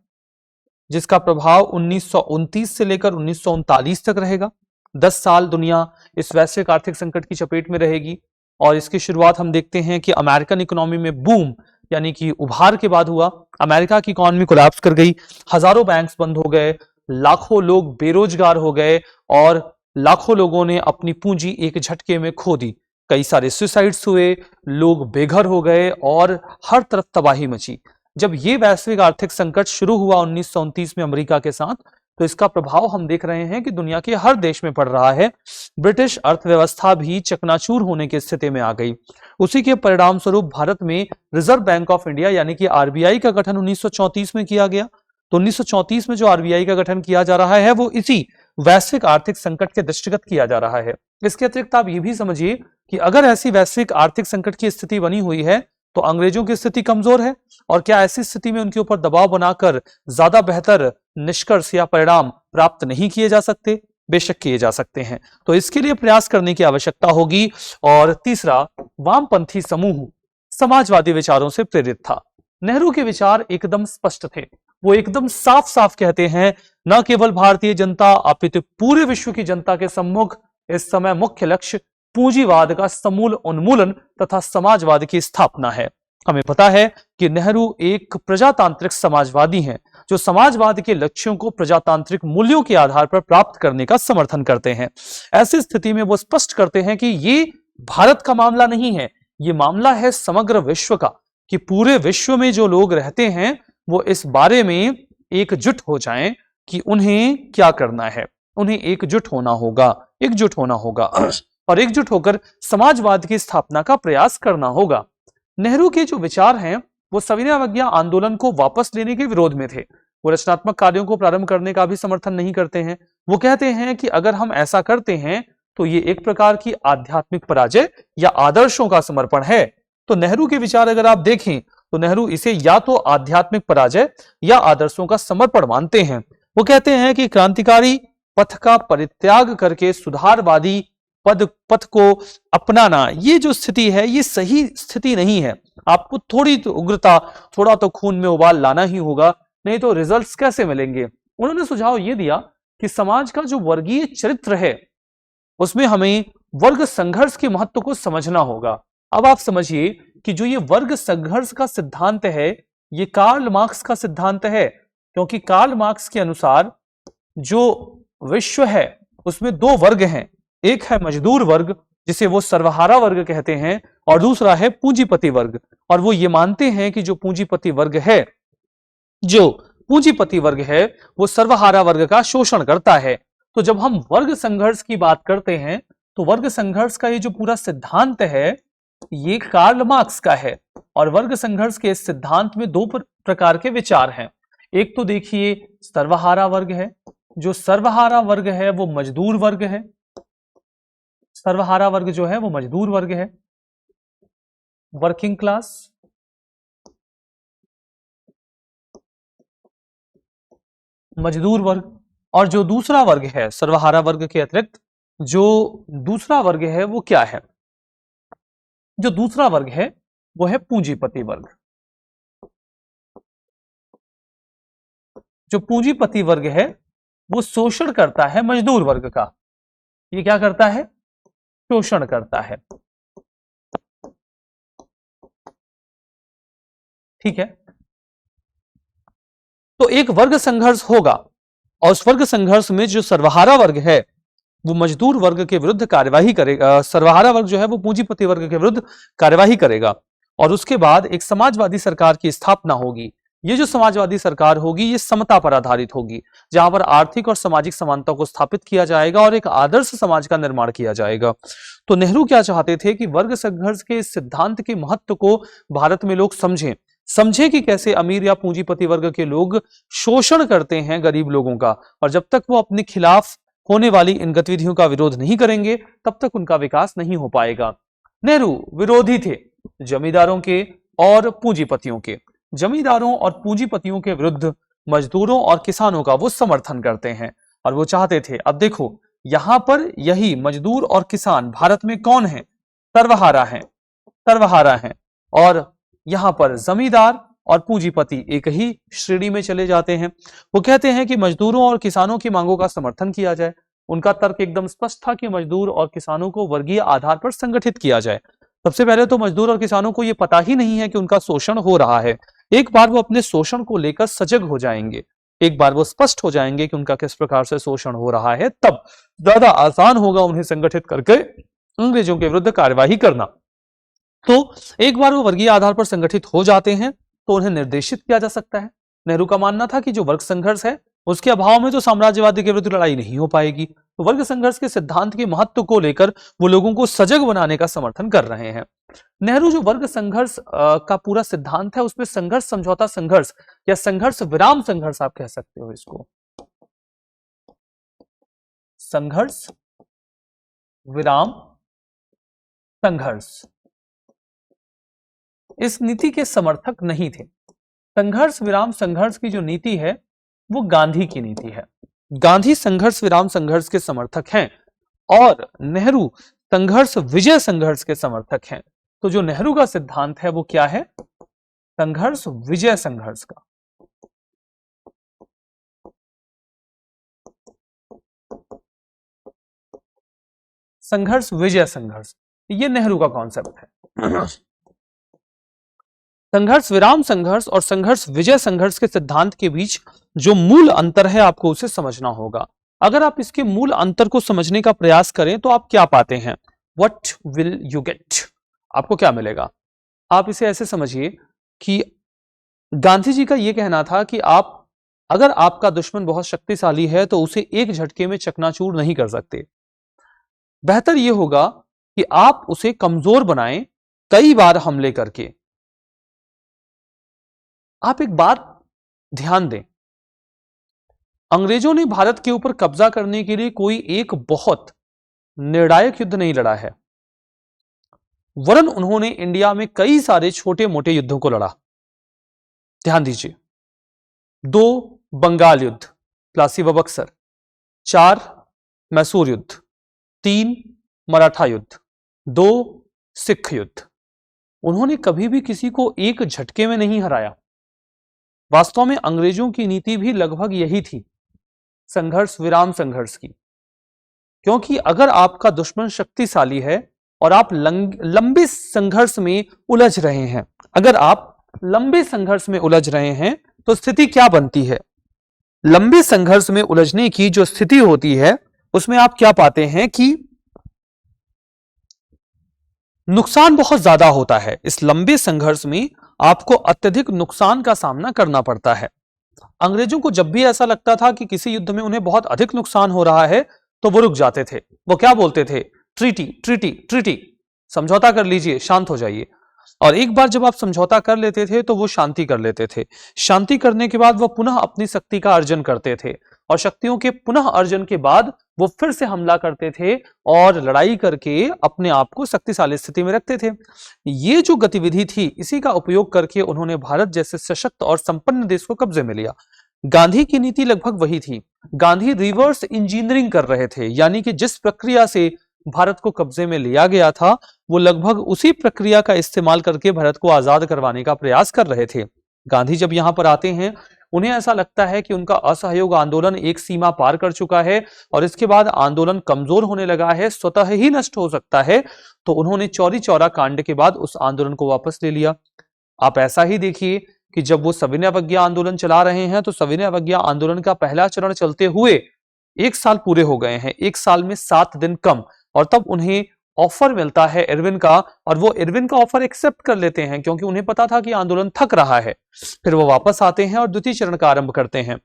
जिसका प्रभाव 1929 से लेकर 1939 तक रहेगा। 10 साल दुनिया इस वैश्विक आर्थिक संकट की चपेट में रहेगी। और इसकी शुरुआत हम देखते हैं कि अमेरिकन इकोनॉमी में बूम यानी कि उभार के बाद हुआ। अमेरिका की इकोनॉमी कोलैप्स कर गई, हजारों बैंक्स बंद हो गए, लाखों लोग बेरोजगार हो गए और लाखों लोगों ने अपनी पूंजी एक झटके में खो दी। कई सारे सुसाइड्स हुए, लोग बेघर हो गए और हर तरफ तबाही मची। जब ये वैश्विक आर्थिक संकट शुरू हुआ 1929 में अमेरिका के साथ, तो इसका प्रभाव हम देख रहे हैं कि दुनिया के हर देश में पड़ रहा है। ब्रिटिश अर्थव्यवस्था भी चकनाचूर होने की स्थिति में आ गई। उसी के परिणाम स्वरूप भारत में रिजर्व बैंक ऑफ इंडिया यानी कि आरबीआई का गठन 1934 में किया गया। तो 1934 में जो आरबीआई का गठन किया जा रहा है वो इसी वैश्विक आर्थिक संकट के दृष्टिगत किया जा रहा है। इसके अतिरिक्त आप ये भी समझिए कि अगर ऐसी वैश्विक आर्थिक संकट की स्थिति बनी हुई है तो अंग्रेजों की स्थिति कमजोर है, और क्या ऐसी स्थिति में उनके ऊपर दबाव बनाकर ज्यादा बेहतर निष्कर्ष या परिणाम प्राप्त नहीं किए जा सकते? बेशक किए जा सकते हैं। तो इसके लिए प्रयास करने की आवश्यकता होगी। और तीसरा, वामपंथी समूह समाजवादी विचारों से प्रेरित था। नेहरू के विचार एकदम स्पष्ट थे। वो एकदम साफ साफ कहते हैं, न केवल भारतीय जनता अपितु पूरे विश्व की जनता के सम्मुख इस समय मुख्य लक्ष्य पूंजीवाद का समूल उन्मूलन तथा समाजवाद की स्थापना है। हमें पता है कि नेहरू एक प्रजातांत्रिक समाजवादी हैं, जो समाजवाद के लक्ष्यों को प्रजातांत्रिक मूल्यों के आधार पर प्राप्त करने का समर्थन करते हैं। ऐसी स्थिति में वो स्पष्ट करते हैं कि ये भारत का मामला नहीं है, ये मामला है समग्र विश्व का, कि पूरे विश्व में जो लोग रहते हैं वो इस बारे में एकजुट हो जाएं कि उन्हें क्या करना है। उन्हें एकजुट होना होगा, एकजुट होना होगा और एकजुट होकर समाजवाद की स्थापना का प्रयास करना होगा। नेहरू के जो विचार हैं वो सविनय अवज्ञा आंदोलन को वापस लेने के विरोध में थे। वो रचनात्मक कार्यों को प्रारंभ करने का भी समर्थन नहीं करते हैं। वो कहते हैं कि अगर हम ऐसा करते हैं तो ये एक प्रकार की आध्यात्मिक पराजय या आदर्शों का समर्पण है। तो नेहरू के विचार अगर आप देखें तो नेहरू इसे या तो आध्यात्मिक पराजय या आदर्शों का समर्पण मानते हैं। वो कहते हैं कि क्रांतिकारी पथ का परित्याग करके सुधारवादी पथ को अपनाना, ये जो स्थिति है ये सही स्थिति नहीं है। आपको थोड़ी तो उग्रता, थोड़ा तो खून में उबाल लाना ही होगा, नहीं तो रिजल्ट्स कैसे मिलेंगे। उन्होंने सुझाव ये दिया कि समाज का जो वर्गीय चरित्र है उसमें हमें वर्ग संघर्ष के महत्व को समझना होगा। अब आप समझिए कि जो ये वर्ग संघर्ष का सिद्धांत है ये कार्ल मार्क्स का सिद्धांत है, क्योंकि कार्ल मार्क्स के अनुसार जो विश्व है उसमें दो वर्ग हैं। एक है मजदूर वर्ग जिसे वो सर्वहारा वर्ग कहते हैं, और दूसरा है पूंजीपति वर्ग। और वो ये मानते हैं कि जो पूंजीपति वर्ग है, जो पूंजीपति वर्ग है वो सर्वहारा वर्ग का शोषण करता है। तो जब हम वर्ग संघर्ष की बात करते हैं तो वर्ग संघर्ष का ये जो पूरा सिद्धांत है ये कार्ल मार्क्स का है। और वर्ग संघर्ष के इस सिद्धांत में दो प्रकार के विचार हैं। एक तो देखिए सर्वहारा वर्ग है। जो सर्वहारा वर्ग है वो मजदूर वर्ग है। सर्वहारा वर्ग जो है वो मजदूर वर्ग है, वर्किंग क्लास। मजदूर वर्ग। और जो दूसरा वर्ग है सर्वहारा वर्ग के अतिरिक्त जो दूसरा वर्ग है वो क्या है? जो दूसरा वर्ग है वो है पूंजीपति वर्ग। जो पूंजीपति वर्ग है वो शोषण करता है मजदूर वर्ग का। ये क्या करता है? शोषण करता है। ठीक है, तो एक वर्ग संघर्ष होगा और उस वर्ग संघर्ष में जो सर्वहारा वर्ग है वो मजदूर वर्ग के विरुद्ध कार्यवाही करेगा। सर्वहारा वर्ग जो है वो पूंजीपति वर्ग के विरुद्ध कार्यवाही करेगा और उसके बाद एक समाजवादी सरकार की स्थापना होगी। ये जो समाजवादी सरकार होगी ये समता पर आधारित होगी, जहां पर आर्थिक और सामाजिक समानता को स्थापित किया जाएगा और एक आदर्श समाज का निर्माण किया जाएगा। तो नेहरू क्या चाहते थे कि वर्ग संघर्ष के इस सिद्धांत के महत्व को भारत में लोग समझे कि कैसे अमीर या पूंजीपति वर्ग के लोग शोषण करते हैं गरीब लोगों का, और जब तक वो अपने खिलाफ होने वाली इन गतिविधियों का विरोध नहीं करेंगे तब तक उनका विकास नहीं हो पाएगा। नेहरू विरोधी थे जमींदारों के और पूंजीपतियों के। जमींदारों और पूंजीपतियों के विरुद्ध मजदूरों और किसानों का वो समर्थन करते हैं और वो चाहते थे, अब देखो यहां पर यही मजदूर और किसान भारत में कौन है? सर्वहारा है। और यहां पर जमींदार और पूंजीपति एक ही श्रेणी में चले जाते हैं। वो कहते हैं कि मजदूरों और किसानों की मांगों का समर्थन किया जाए। उनका तर्क एकदम स्पष्ट था कि मजदूर और किसानों को वर्गीय आधार पर संगठित किया जाए। सबसे पहले तो मजदूर और किसानों को यह पता ही नहीं है कि उनका शोषण हो रहा है। एक बार वो अपने शोषण को लेकर सजग हो जाएंगे, एक बार वो स्पष्ट हो जाएंगे कि उनका किस प्रकार से शोषण हो रहा है, तब ज्यादा आसान होगा उन्हें संगठित करके अंग्रेजों के विरुद्ध कार्यवाही करना। तो एक बार वो वर्गीय आधार पर संगठित हो जाते हैं तो उन्हें निर्देशित किया जा सकता है। नेहरू का मानना था कि जो वर्ग संघर्ष है उसके अभाव में तो साम्राज्यवादी के विरुद्ध लड़ाई नहीं हो पाएगी। तो वर्ग संघर्ष के सिद्धांत के महत्व को लेकर वो लोगों को सजग बनाने का समर्थन कर रहे हैं। नेहरू जो वर्ग संघर्ष का पूरा सिद्धांत है उसमें संघर्ष समझौता संघर्ष या संघर्ष विराम संघर्ष आप कह सकते हो इसको, संघर्ष विराम संघर्ष, इस नीति के समर्थक नहीं थे। संघर्ष विराम संघर्ष की जो नीति है वो गांधी की नीति है। गांधी संघर्ष विराम संघर्ष के समर्थक हैं और नेहरू संघर्ष विजय संघर्ष के समर्थक हैं। तो जो नेहरू का सिद्धांत है वो क्या है? संघर्ष विजय संघर्ष का। संघर्ष विजय संघर्ष, ये नेहरू का कॉन्सेप्ट है। संघर्ष विराम संघर्ष और संघर्ष विजय संघर्ष के सिद्धांत के बीच जो मूल अंतर है आपको उसे समझना होगा। अगर आप इसके मूल अंतर को समझने का प्रयास करें तो आप क्या पाते हैं? What will you get? आपको क्या मिलेगा? आप इसे ऐसे समझिए कि गांधी जी का यह कहना था कि आप अगर आपका दुश्मन बहुत शक्तिशाली है तो उसे एक झटके में चकनाचूर नहीं कर सकते। बेहतर यह होगा कि आप उसे कमजोर बनाएं कई बार हमले करके। आप एक बात ध्यान दें, अंग्रेजों ने भारत के ऊपर कब्जा करने के लिए कोई एक बहुत निर्णायक युद्ध नहीं लड़ा है, वरन उन्होंने इंडिया में कई सारे छोटे मोटे युद्धों को लड़ा। ध्यान दीजिए, 2 बंगाल युद्ध, प्लासी व बक्सर, 4 मैसूर युद्ध, 3 मराठा युद्ध, 2 सिख युद्ध। उन्होंने कभी भी किसी को एक झटके में नहीं हराया। वास्तव में अंग्रेजों की नीति भी लगभग यही थी, संघर्ष विराम संघर्ष की। क्योंकि अगर आपका दुश्मन शक्तिशाली है और आप लंबे संघर्ष में उलझ रहे हैं, अगर आप लंबे संघर्ष में उलझ रहे हैं तो स्थिति क्या बनती है? लंबे संघर्ष में उलझने की जो स्थिति होती है उसमें आप क्या पाते हैं कि नुकसान बहुत ज्यादा होता है। इस लंबे संघर्ष में आपको अत्यधिक नुकसान का सामना करना पड़ता है। अंग्रेजों को जब भी ऐसा लगता था कि किसी युद्ध में उन्हें बहुत अधिक नुकसान हो रहा है तो वो रुक जाते थे। वो क्या बोलते थे? ट्रीटी ट्रीटी ट्रीटी, समझौता कर लीजिए, शांत हो जाइए। और एक बार जब आप समझौता कर लेते थे तो वो शांति कर लेते थे। शांति करने के बाद वो पुनः अपनी शक्ति का अर्जन करते थे और शक्तियों के पुनः अर्जन के बाद वो फिर से हमला करते थे और लड़ाई करके अपने आप को शक्तिशाली स्थिति में रखते थे। ये जो गतिविधि थी इसी का उपयोग करके उन्होंने भारत जैसे सशक्त और संपन्न देश को कब्जे में लिया। गांधी की नीति लगभग वही थी। गांधी रिवर्स इंजीनियरिंग कर रहे थे, यानी कि जिस प्रक्रिया से भारत को कब्जे में लिया गया था वो लगभग उसी प्रक्रिया का इस्तेमाल करके भारत को आजाद करवाने का प्रयास कर रहे थे। गांधी जब यहां पर आते हैं उन्हें ऐसा लगता है कि उनका असहयोग आंदोलन एक सीमा पार कर चुका है और इसके बाद आंदोलन कमजोर होने लगा है, स्वतः ही नष्ट हो सकता है। तो उन्होंने चौरी चौरा कांड के बाद उस आंदोलन को वापस ले लिया। आप ऐसा ही देखिए कि जब वो सविनय अवज्ञा आंदोलन चला रहे हैं तो सविनय अवज्ञा आंदोलन का पहला चरण चलते हुए 1 साल पूरे हो गए हैं, 1 साल में 7 दिन कम, और तब उन्हें ऑफर मिलता है इरविन का, और वो इरविन का ऑफर एक्सेप्ट कर लेते हैं क्योंकि उन्हें पता था कि आंदोलन थक रहा है। फिर वो वापस आते हैं और द्वितीय चरण का आरंभ करते हैं।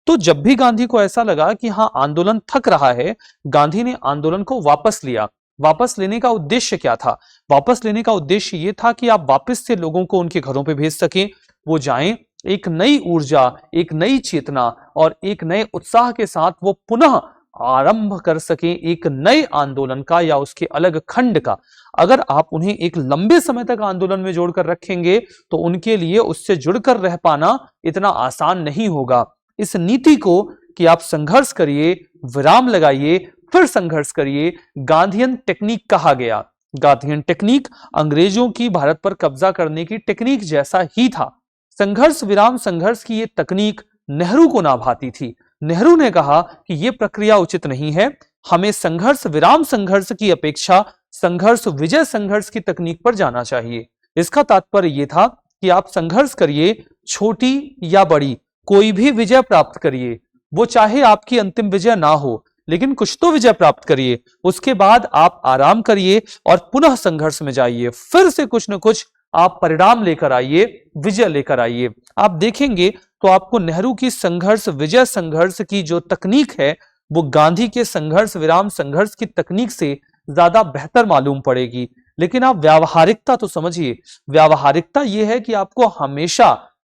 तो जब भी गांधी को ऐसा लगा कि हाँ आंदोलन थक रहा है, गांधी ने आंदोलन को वापस लिया। वापस लेने का उद्देश्य क्या था? वापस लेने का उद्देश्य ये था कि आप वापस से लोगों को उनके घरों पे भेज सकें, वो जाएं, एक नई ऊर्जा, एक नई चेतना और एक नए उत्साह के साथ वो पुनः आरंभ कर सकें एक नए आंदोलन का या उसके अलग खंड का। अगर आप उन्हें एक लंबे समय तक आंदोलन में जोड़कर रखेंगे तो उनके लिए उससे जुड़कर रह पाना इतना आसान नहीं होगा। इस नीति को कि आप संघर्ष करिए, विराम लगाइए, फिर संघर्ष करिए, गांधीयन टेक्निक कहा गया। गांधीयन टेक्निक अंग्रेजों की भारत पर कब्जा करने की टेक्निक जैसा ही था। संघर्ष विराम संघर्ष की ये तकनीक नेहरू को ना भाती थी। नेहरू ने कहा कि यह प्रक्रिया उचित नहीं है, हमें संघर्ष विराम संघर्ष की अपेक्षा संघर्ष विजय संघर्ष की तकनीक पर जाना चाहिए। इसका तात्पर्य यह था कि आप संघर्ष करिए, छोटी या बड़ी कोई भी विजय प्राप्त करिए, वो चाहे आपकी अंतिम विजय ना हो लेकिन कुछ तो विजय प्राप्त करिए। उसके बाद आप आराम करिए और पुनः संघर्ष में जाइए, फिर से कुछ न कुछ आप परिणाम लेकर आइए, विजय लेकर आइए। आप देखेंगे तो आपको नेहरू की संघर्ष विजय संघर्ष की जो तकनीक है वो गांधी के संघर्ष विराम संघर्ष की तकनीक से ज्यादा बेहतर मालूम पड़ेगी। लेकिन आप व्यावहारिकता तो समझिए। व्यावहारिकता यह है कि आपको हमेशा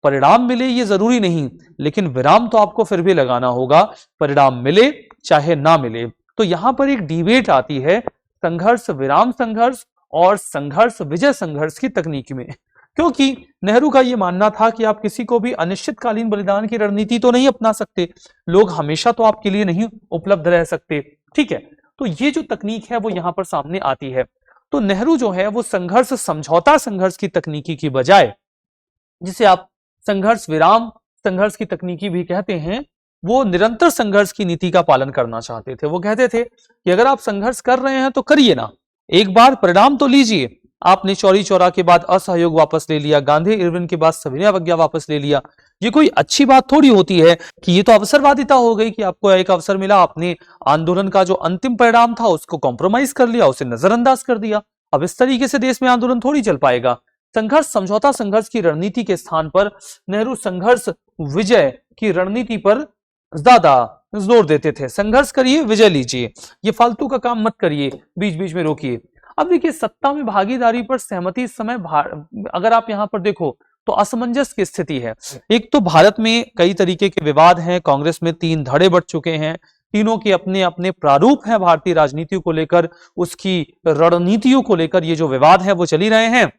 परिणाम मिले ये जरूरी नहीं, लेकिन विराम तो आपको फिर भी लगाना होगा, परिणाम मिले चाहे ना मिले। तो यहां पर एक डिबेट आती है संघर्ष विराम संघर्ष और संघर्ष विजय संघर्ष की तकनीक में, क्योंकि नेहरू का यह मानना था कि आप किसी को भी अनिश्चितकालीन बलिदान की रणनीति तो नहीं अपना सकते, लोग हमेशा तो आपके लिए नहीं उपलब्ध रह सकते, ठीक है। तो ये जो तकनीक है वो यहां पर सामने आती है। तो नेहरू जो है वो संघर्ष समझौता संघर्ष की तकनीकी की बजाय, जिसे आप संघर्ष विराम संघर्ष की तकनीकी भी कहते हैं, वो निरंतर संघर्ष की नीति का पालन करना चाहते थे। वो कहते थे कि अगर आप संघर्ष कर रहे हैं तो करिए ना, एक बार परिणाम तो लीजिए। आपने चौरी चौरा के बाद असहयोग वापस ले लिया, गांधी इरविन के बाद सविनय अवज्ञा वापस ले लिया, ये कोई अच्छी बात थोड़ी होती है कि ये तो अवसरवादिता हो गई कि आपको एक अवसर मिला, आपने आंदोलन का जो अंतिम परिणाम था उसको कॉम्प्रोमाइज कर लिया, उसे नजरअंदाज कर दिया। अब इस तरीके से देश में आंदोलन थोड़ी चल पाएगा। संघर्ष समझौता संघर्ष की रणनीति के स्थान पर नेहरू संघर्ष विजय की रणनीति पर ज्यादा जोर देते थे। संघर्ष करिए, विजय लीजिए, ये फालतू का काम मत करिए, बीच बीच में रोकिए। अब देखिए सत्ता में भागीदारी पर सहमति इस समय अगर आप यहां पर देखो तो असमंजस की स्थिति है। एक तो भारत में कई तरीके के विवाद हैं, कांग्रेस में 3 धड़े बढ़ चुके हैं, तीनों के अपने अपने प्रारूप हैं भारतीय राजनीति को लेकर, उसकी रणनीतियों को लेकर ये जो विवाद है वो चल ही रहे हैं।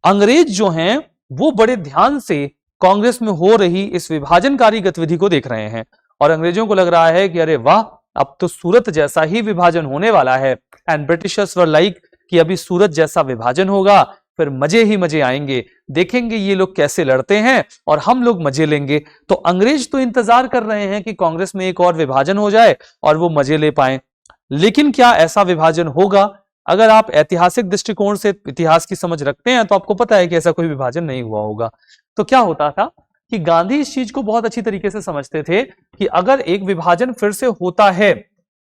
अंग्रेज जो हैं वो बड़े ध्यान से कांग्रेस में हो रही इस विभाजनकारी गतिविधि को देख रहे हैं और अंग्रेजों को लग रहा है कि अरे वाह, अब तो सूरत जैसा ही विभाजन होने वाला है। एंड ब्रिटिशर्स वर लाइक कि अभी सूरत जैसा विभाजन होगा, फिर मजे ही मजे आएंगे, देखेंगे ये लोग कैसे लड़ते हैं और हम लोग मजे लेंगे। तो अंग्रेज तो इंतजार कर रहे हैं कि कांग्रेस में एक और विभाजन हो जाए और वो मजे ले पाए। लेकिन क्या ऐसा विभाजन होगा? अगर आप ऐतिहासिक दृष्टिकोण से इतिहास की समझ रखते हैं तो आपको पता है कि ऐसा कोई विभाजन नहीं हुआ होगा। तो क्या होता था कि गांधी इस चीज को बहुत अच्छी तरीके से समझते थे कि अगर एक विभाजन फिर से होता है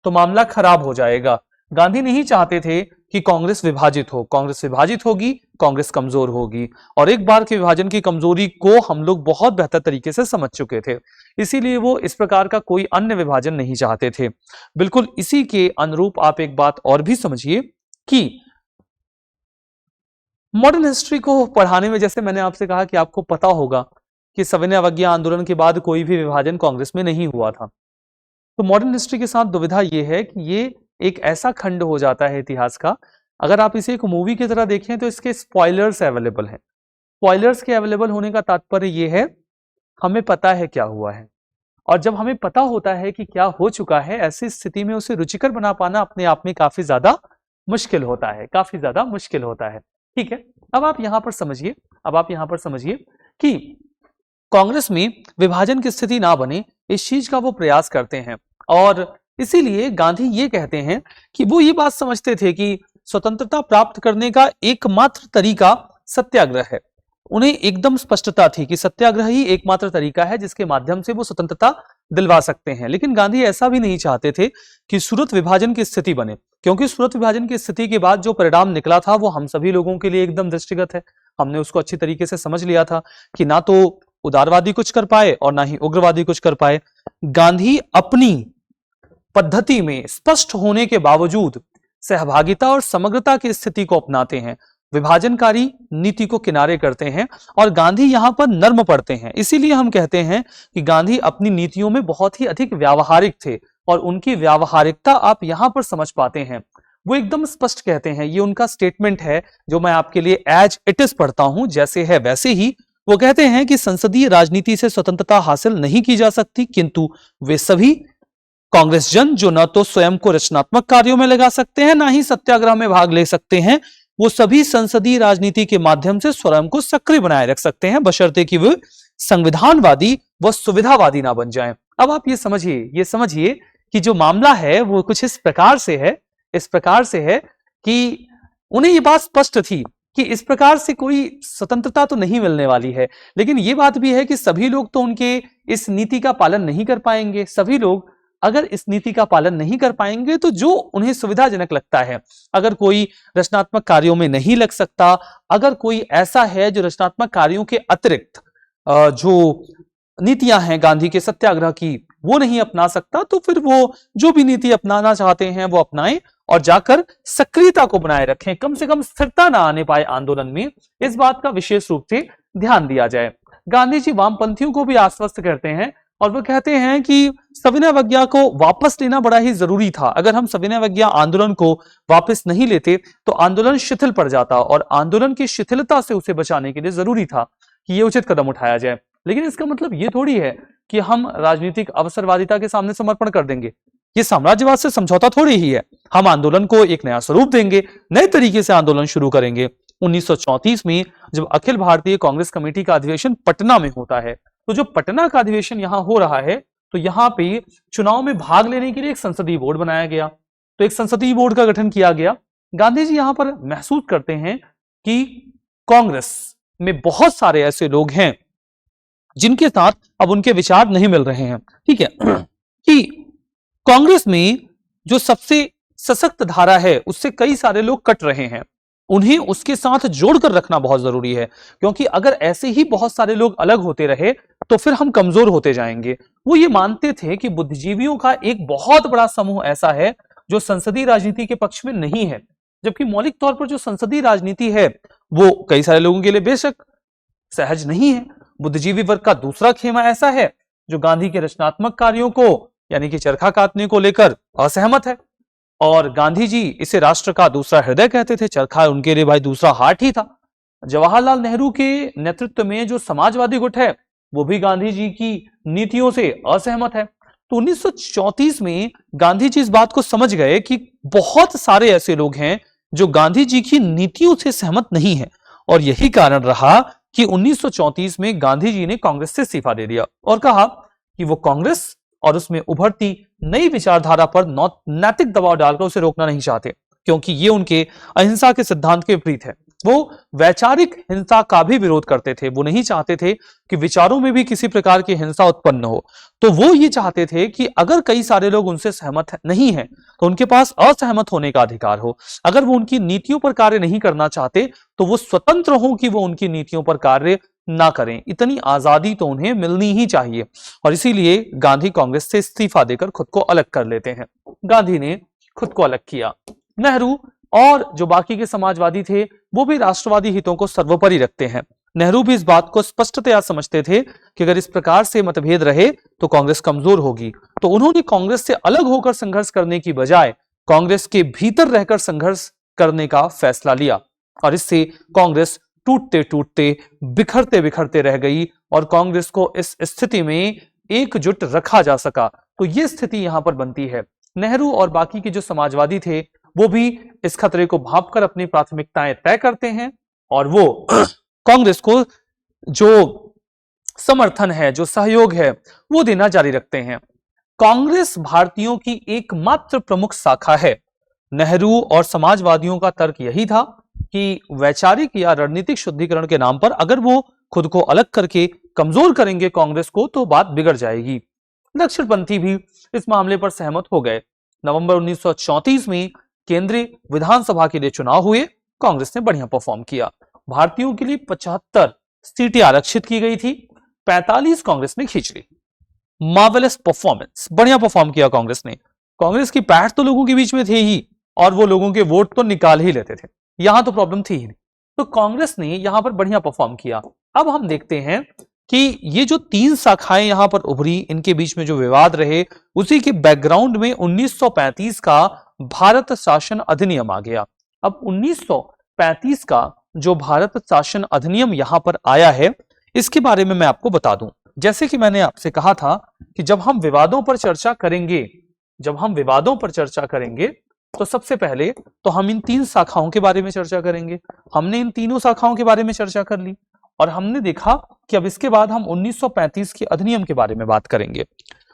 तो मामला खराब हो जाएगा। गांधी नहीं चाहते थे कि कांग्रेस विभाजित हो, कांग्रेस विभाजित होगी, कांग्रेस कमजोर होगी, और एक बार के विभाजन की कमजोरी को हम लोग बहुत बेहतर तरीके से समझ चुके थे, इसीलिए वो इस प्रकार का कोई अन्य विभाजन नहीं चाहते थे। बिल्कुल इसी के अनुरूप आप एक बात और भी समझिए कि मॉडर्न हिस्ट्री को पढ़ाने में, जैसे मैंने आपसे कहा कि आपको पता होगा कि सविनय अवज्ञा आंदोलन के बाद कोई भी विभाजन कांग्रेस में नहीं हुआ था, तो मॉडर्न हिस्ट्री के साथ दुविधा यह है कि ये एक ऐसा खंड हो जाता है इतिहास का, अगर आप इसे एक मूवी की तरह देखें तो इसके स्पॉयलर्स अवेलेबल हैं। स्पॉयलर्स के अवेलेबल होने का तात्पर्य यह है हमें पता है क्या हुआ है, और जब हमें पता होता है कि क्या हो चुका है, ऐसी स्थिति में उसे रुचिकर बना पाना अपने आप में काफी ज्यादा मुश्किल होता है, काफी ज्यादा मुश्किल होता है। ठीक है, अब आप यहां पर समझिए कि कांग्रेस में विभाजन की स्थिति ना बने, इस चीज का वो प्रयास करते हैं। और इसीलिए गांधी ये कहते हैं कि वो ये बात समझते थे कि स्वतंत्रता प्राप्त करने का एकमात्र तरीका सत्याग्रह है। उन्हें एकदम स्पष्टता थी कि सत्याग्रह ही एकमात्र तरीका है जिसके माध्यम से वो स्वतंत्रता दिलवा सकते हैं। लेकिन गांधी ऐसा भी नहीं चाहते थे कि सूरत विभाजन की स्थिति बने, क्योंकि सूरत विभाजन की स्थिति के बाद जो परिणाम निकला था वो हम सभी लोगों के लिए एकदम दृष्टिगत है। हमने उसको अच्छी तरीके से समझ लिया था कि ना तो उदारवादी कुछ कर पाए और ना ही उग्रवादी कुछ कर पाए। गांधी अपनी पद्धति में स्पष्ट होने के बावजूद सहभागिता और समग्रता की स्थिति को अपनाते हैं, विभाजनकारी नीति को किनारे करते हैं और गांधी यहां पर नर्म पड़ते हैं। इसीलिए हम कहते हैं कि गांधी अपनी नीतियों में बहुत ही अधिक व्यावहारिक थे और उनकी व्यावहारिकता आप यहां पर समझ पाते हैं। वो एकदम स्पष्ट कहते हैं, ये उनका स्टेटमेंट है जो मैं आपके लिए एज इट इज पढ़ता हूं, जैसे है वैसे ही। वो कहते हैं कि संसदीय राजनीति से स्वतंत्रता हासिल नहीं की जा सकती, किंतु वे सभी कांग्रेस जन जो न तो स्वयं को रचनात्मक कार्यों में लगा सकते हैं ना ही सत्याग्रह में भाग ले सकते हैं, वो सभी संसदीय राजनीति के माध्यम से स्वयं को सक्रिय बनाए रख सकते हैं, बशर्ते कि वे संविधानवादी व सुविधावादी ना बन जाएं। अब आप ये समझिए कि जो मामला है वो कुछ इस प्रकार से है कि उन्हें ये बात स्पष्ट थी कि इस प्रकार से कोई स्वतंत्रता तो नहीं मिलने वाली है। लेकिन ये बात भी है कि सभी लोग तो उनके इस नीति का पालन नहीं कर पाएंगे। सभी लोग अगर इस नीति का पालन नहीं कर पाएंगे तो जो उन्हें सुविधाजनक लगता है, अगर कोई रचनात्मक कार्यों में नहीं लग सकता, अगर कोई ऐसा है जो रचनात्मक कार्यों के अतिरिक्त जो नीतियां हैं गांधी के सत्याग्रह की वो नहीं अपना सकता, तो फिर वो जो भी नीति अपनाना चाहते हैं वो अपनाएं और जाकर सक्रियता को बनाए रखें, कम से कम स्थिरता ना आने पाए आंदोलन में, इस बात का विशेष रूप से ध्यान दिया जाए। गांधी जी वामपंथियों को भी आश्वस्त करते हैं और वो कहते हैं कि सविनय अवज्ञा को वापस लेना बड़ा ही जरूरी था। अगर हम सविनय अवज्ञा आंदोलन को वापस नहीं लेते तो आंदोलन शिथिल पड़ जाता और आंदोलन की शिथिलता से उसे बचाने के लिए जरूरी था कि ये उचित कदम उठाया जाए। लेकिन इसका मतलब ये थोड़ी है कि हम राजनीतिक अवसरवादिता के सामने समर्पण कर देंगे। ये साम्राज्यवाद से समझौता थोड़ी ही है। हम आंदोलन को एक नया स्वरूप देंगे, नए तरीके से आंदोलन शुरू करेंगे। 1934 में जब अखिल भारतीय कांग्रेस कमेटी का अधिवेशन पटना में होता है, तो जो पटना का अधिवेशन यहां हो रहा है, तो यहां पे चुनाव में भाग लेने के लिए एक संसदीय बोर्ड बनाया गया। तो एक संसदीय बोर्ड का गठन किया गया। गांधी जी यहां पर महसूस करते हैं कि कांग्रेस में बहुत सारे ऐसे लोग हैं जिनके साथ अब उनके विचार नहीं मिल रहे हैं। ठीक है, कि कांग्रेस में जो सबसे सशक्त धारा है उससे कई सारे लोग कट रहे हैं, उन्हें उसके साथ जोड़कर रखना बहुत जरूरी है, क्योंकि अगर ऐसे ही बहुत सारे लोग अलग होते रहे तो फिर हम कमजोर होते जाएंगे। वो ये मानते थे कि बुद्धिजीवियों का एक बहुत बड़ा समूह ऐसा है जो संसदीय राजनीति के पक्ष में नहीं है, जबकि मौलिक तौर पर जो संसदीय राजनीति है वो कई सारे लोगों के लिए बेशक सहज नहीं है। बुद्धिजीवी वर्ग का दूसरा खेमा ऐसा है जो गांधी के रचनात्मक कार्यों को यानी कि चरखा काटने को लेकर असहमत है, और गांधी जी इसे राष्ट्र का दूसरा हृदय कहते थे। चरखा उनके लिए भाई दूसरा हार्ट ही था। जवाहरलाल नेहरू के नेतृत्व में जो समाजवादी गुट है वो भी गांधी जी की नीतियों से असहमत है। तो 1934 में गांधी जी इस बात को समझ गए कि बहुत सारे ऐसे लोग हैं जो गांधी जी की नीतियों से सहमत नहीं है, और यही कारण रहा कि 1934 में गांधी जी ने कांग्रेस से इस्तीफा दे दिया और कहा कि वो कांग्रेस और उसमें उभरती नई विचारधारा पर नैतिक दबाव डालकर उसे रोकना नहीं चाहते, क्योंकि ये उनके अहिंसा के सिद्धांत के विपरीत है। वो वैचारिक हिंसा का भी विरोध करते थे। वो नहीं चाहते थे कि विचारों में भी किसी प्रकार की हिंसा उत्पन्न हो। तो वो ये चाहते थे कि अगर कई सारे लोग उनसे सहमत नहीं हैं तो उनके पास असहमत होने का अधिकार हो। अगर वो उनकी नीतियों पर कार्य नहीं करना चाहते तो वो स्वतंत्र हो कि वो उनकी नीतियों पर कार्य ना करें। इतनी आजादी तो उन्हें मिलनी ही चाहिए, और इसीलिए गांधी कांग्रेस से इस्तीफा देकर खुद को अलग कर लेते हैं। गांधी ने खुद को अलग किया। नेहरू और जो बाकी के समाजवादी थे वो भी राष्ट्रवादी हितों को सर्वोपरि रखते हैं। नेहरू भी इस बात को स्पष्टतया समझते थे कि अगर इस प्रकार से मतभेद रहे तो कांग्रेस कमजोर होगी। तो उन्होंने कांग्रेस से अलग होकर संघर्ष करने की बजाय कांग्रेस के भीतर रहकर संघर्ष करने का फैसला लिया, और इससे कांग्रेस टूटते टूटते बिखरते बिखरते रह गई। और कांग्रेस को इस स्थिति में एकजुट रखा जा सका। तो ये स्थिति यहां पर बनती है। नेहरू और बाकी के जो समाजवादी थे वो भी इस खतरे को भांपकर अपनी प्राथमिकताएं तय करते हैं और वो कांग्रेस को जो समर्थन है, जो सहयोग है, वो देना जारी रखते हैं। कांग्रेस भारतीयों की एकमात्र प्रमुख शाखा है। नेहरू और समाजवादियों का तर्क यही था कि वैचारिक या रणनीतिक शुद्धिकरण के नाम पर अगर वो खुद को अलग करके कमजोर करेंगे कांग्रेस को तो बात बिगड़ जाएगी। दक्षिणपंथी भी इस मामले पर सहमत हो गए। नवंबर 1934 में केंद्रीय विधानसभा के लिए चुनाव हुए। कांग्रेस ने बढ़िया परफॉर्म किया। भारतीयों के लिए 75 सीटें आरक्षित की गई थी, 45 कांग्रेस ने खींच ली। मार्वेलस परफॉर्मेंस, बढ़िया परफॉर्म किया कांग्रेस ने। कांग्रेस की पैठ तो लोगों के बीच में थे ही और वो लोगों के वोट तो निकाल ही लेते थे, यहां तो प्रॉब्लम थी ही नहीं। तो कांग्रेस ने यहां पर बढ़िया परफॉर्म किया। अब हम देखते हैं कि ये जो तीन शाखाएं यहां पर उभरी, इनके बीच में जो विवाद रहे, उसी के बैकग्राउंड में 1935 का भारत शासन अधिनियम आ गया। अब 1935 का जो भारत शासन अधिनियम यहां पर आया है, इसके बारे में मैं आपको बता दूं। जैसे कि मैंने आपसे कहा था कि जब हम विवादों पर चर्चा करेंगे तो सबसे पहले तो हम इन तीन शाखाओं के बारे में चर्चा करेंगे। हमने इन तीनों शाखाओं के बारे में चर्चा कर ली और हमने देखा कि अब इसके बाद हम 1935 के अधिनियम के बारे में बात करेंगे।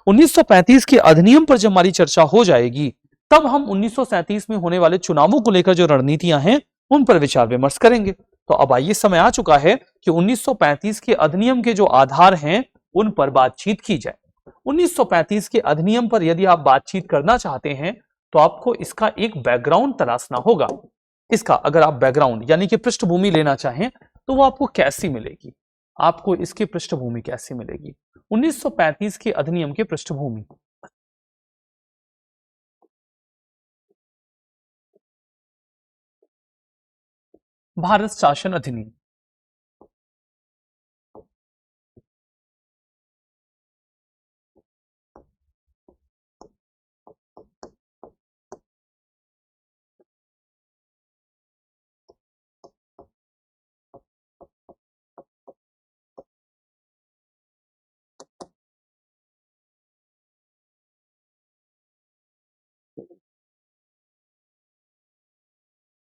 1935 के अधिनियम पर जब हमारी चर्चा हो जाएगी तब हम 1937 में होने वाले चुनावों को लेकर जो रणनीतियां हैं उन पर विचार विमर्श करेंगे। तो अब आइए, समय आ चुका है कि 1935 के अधिनियम के जो आधार हैं उन पर बातचीत की जाए। 1935 के अधिनियम पर यदि आप बातचीत करना चाहते हैं तो आपको इसका एक बैकग्राउंड तलाशना होगा। इसका अगर आप बैकग्राउंड यानी कि पृष्ठभूमि लेना चाहें तो वो आपको कैसी मिलेगी, आपको इसकी पृष्ठभूमि कैसी मिलेगी। 1935 के अधिनियम की पृष्ठभूमि, भारत शासन अधिनियम।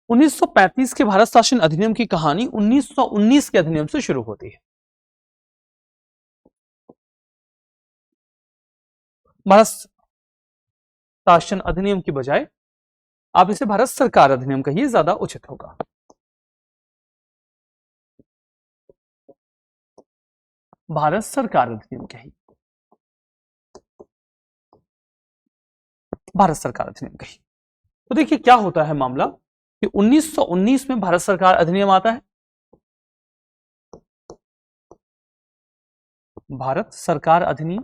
1935 के भारत शासन अधिनियम की कहानी 1919 के अधिनियम से शुरू होती है। भारत शासन अधिनियम की बजाय आप इसे भारत सरकार अधिनियम कहिए, ज्यादा उचित होगा। भारत सरकार अधिनियम कहिए, भारत सरकार अधिनियम कहिए। तो देखिए क्या होता है मामला कि 1919 में भारत सरकार अधिनियम आता है। भारत सरकार अधिनियम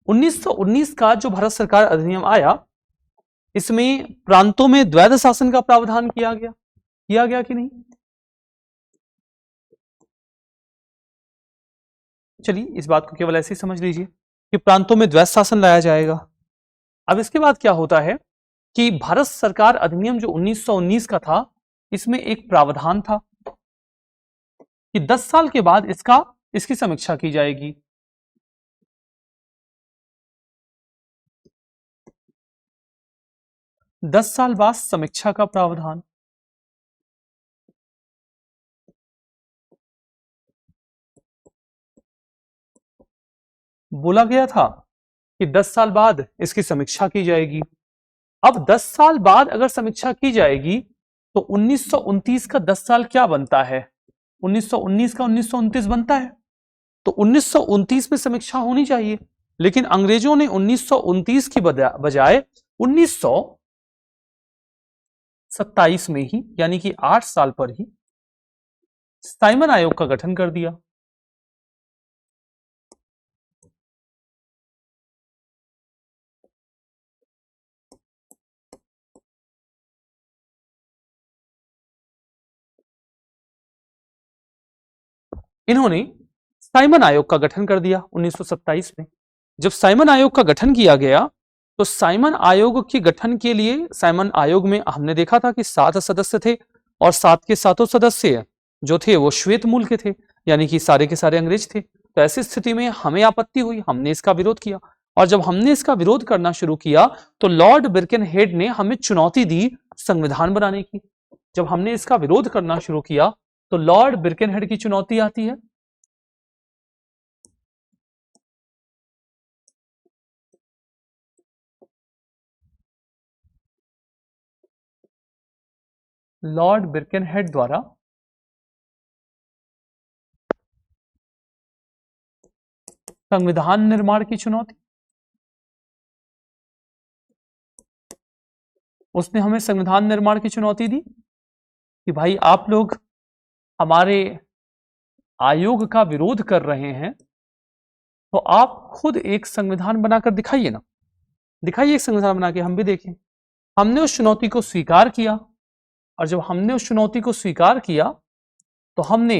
(1919) का जो भारत सरकार अधिनियम आया, इसमें प्रांतों में द्वैध शासन का प्रावधान किया गया कि नहीं? चलिए इस बात को केवल ऐसे ही समझ लीजिए कि प्रांतों में द्वैध शासन लाया जाएगा। अब इसके बाद क्या होता है कि भारत सरकार अधिनियम जो 1919 का था, इसमें एक प्रावधान था कि 10 साल के बाद इसकी समीक्षा की जाएगी। दस साल बाद समीक्षा का प्रावधान। बोला गया था कि 10 साल बाद इसकी समीक्षा की जाएगी। अब 10 साल बाद अगर समीक्षा की जाएगी तो 1929 का 10 साल क्या बनता है? 1919 का 1929 बनता है। तो 1929 में समीक्षा होनी चाहिए, लेकिन अंग्रेजों ने 1929 की बजाय 1927 में ही, यानी कि 8 साल पर ही साइमन आयोग का गठन कर दिया। इन्होंने साइमन आयोग का गठन कर दिया 1927 में। जब साइमन आयोग का गठन किया गया तो साइमन आयोग के गठन के लिए साइमन आयोग में हमने देखा था कि 7 सदस्य थे और 7 के 7 सदस्य जो थे वो श्वेत मूल के थे, यानी कि सारे के सारे अंग्रेज थे। तो ऐसी स्थिति में हमें आपत्ति हुई, हमने इसका विरोध किया और जब हमने इसका विरोध करना शुरू किया तो लॉर्ड बिरकेनहेड ने हमें चुनौती दी संविधान बनाने की। जब हमने इसका विरोध करना शुरू किया तो लॉर्ड बिरकेनहेड की चुनौती आती है। लॉर्ड बिरकेनहेड द्वारा संविधान निर्माण की चुनौती। उसने हमें संविधान निर्माण की चुनौती दी कि भाई आप लोग हमारे आयोग का विरोध कर रहे हैं तो आप खुद एक संविधान बनाकर दिखाइए ना, दिखाइए एक संविधान बना के हम भी देखें। हमने उस चुनौती को स्वीकार किया और जब हमने उस चुनौती को स्वीकार किया तो हमने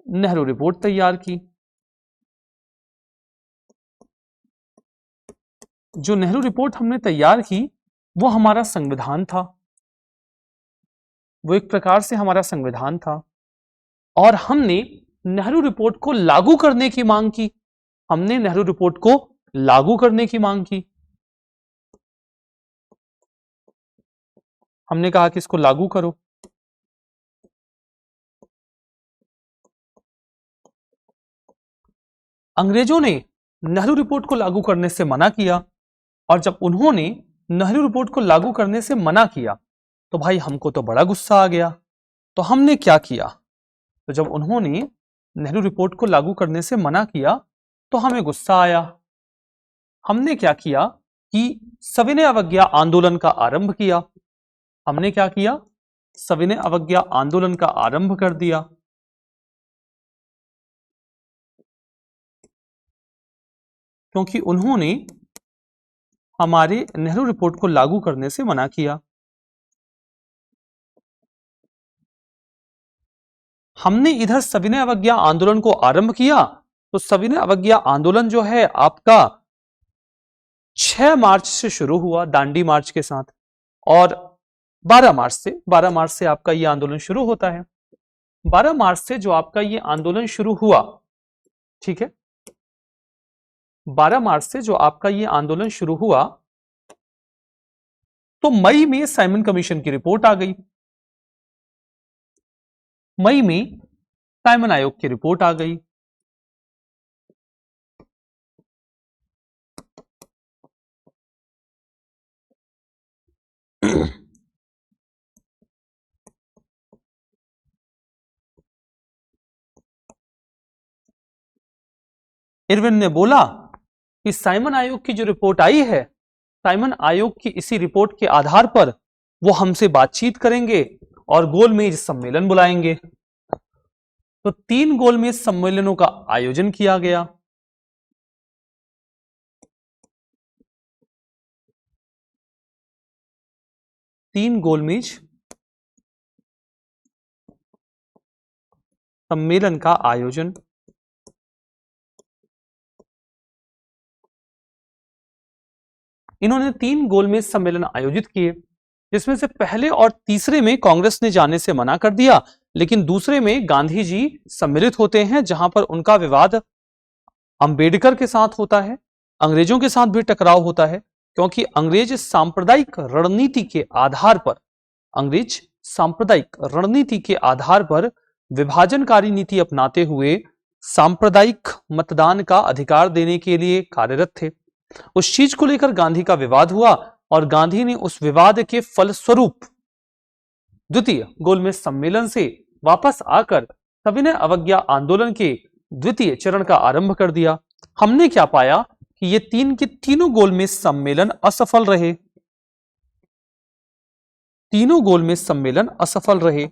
नेहरू रिपोर्ट तैयार की। जो नेहरू रिपोर्ट हमने तैयार की वो हमारा संविधान था, वो एक प्रकार से हमारा संविधान था और हमने नेहरू रिपोर्ट को लागू करने की मांग की। हमने नेहरू रिपोर्ट को लागू करने की मांग की। हमने कहा कि इसको लागू करो। अंग्रेजों ने नेहरू रिपोर्ट को लागू करने से मना किया और जब उन्होंने नेहरू रिपोर्ट को लागू करने से मना किया तो भाई हमको तो बड़ा गुस्सा आ गया। तो हमने क्या किया, तो जब उन्होंने नेहरू रिपोर्ट को लागू करने से मना किया तो हमें गुस्सा आया। हमने क्या किया कि सविनय अवज्ञा आंदोलन का आरंभ किया। हमने क्या किया, सविनय अवज्ञा आंदोलन का आरंभ कर दिया। क्योंकि उन्होंने हमारे नेहरू रिपोर्ट को लागू करने से मना किया। हमने इधर सविनय अवज्ञा आंदोलन को आरंभ किया तो सविनय अवज्ञा आंदोलन जो है आपका 6 मार्च से शुरू हुआ दांडी मार्च के साथ और 12 मार्च से आपका यह आंदोलन शुरू होता है। 12 मार्च से जो आपका ये आंदोलन शुरू हुआ, ठीक है, 12 मार्च से जो आपका ये आंदोलन शुरू हुआ तो मई में साइमन कमीशन की रिपोर्ट आ गई। मई में साइमन आयोग की रिपोर्ट आ गई। इरविन ने बोला कि साइमन आयोग की जो रिपोर्ट आई है, साइमन आयोग की इसी रिपोर्ट के आधार पर वो हमसे बातचीत करेंगे और गोलमेज सम्मेलन बुलाएंगे। तो 3 गोलमेज सम्मेलनों का आयोजन किया गया। तीन गोलमेज सम्मेलन का आयोजन। इन्होंने 3 गोलमेज सम्मेलन आयोजित किए जिसमें से पहले और तीसरे में कांग्रेस ने जाने से मना कर दिया, लेकिन दूसरे में गांधी जी सम्मिलित होते हैं जहां पर उनका विवाद अंबेडकर के साथ होता है, अंग्रेजों के साथ भी टकराव होता है क्योंकि अंग्रेज सांप्रदायिक रणनीति के आधार पर, अंग्रेज सांप्रदायिक रणनीति के आधार पर विभाजनकारी नीति अपनाते हुए सांप्रदायिक मतदान का अधिकार देने के लिए कार्यरत थे। उस चीज को लेकर गांधी का विवाद हुआ और गांधी ने उस विवाद के फलस्वरूप द्वितीय गोलमेज सम्मेलन से वापस आकर सविनय अवज्ञा आंदोलन के द्वितीय चरण का आरंभ कर दिया। हमने क्या पाया कि ये तीनों गोलमेज सम्मेलन असफल रहे। तीनों गोलमेज सम्मेलन असफल रहे।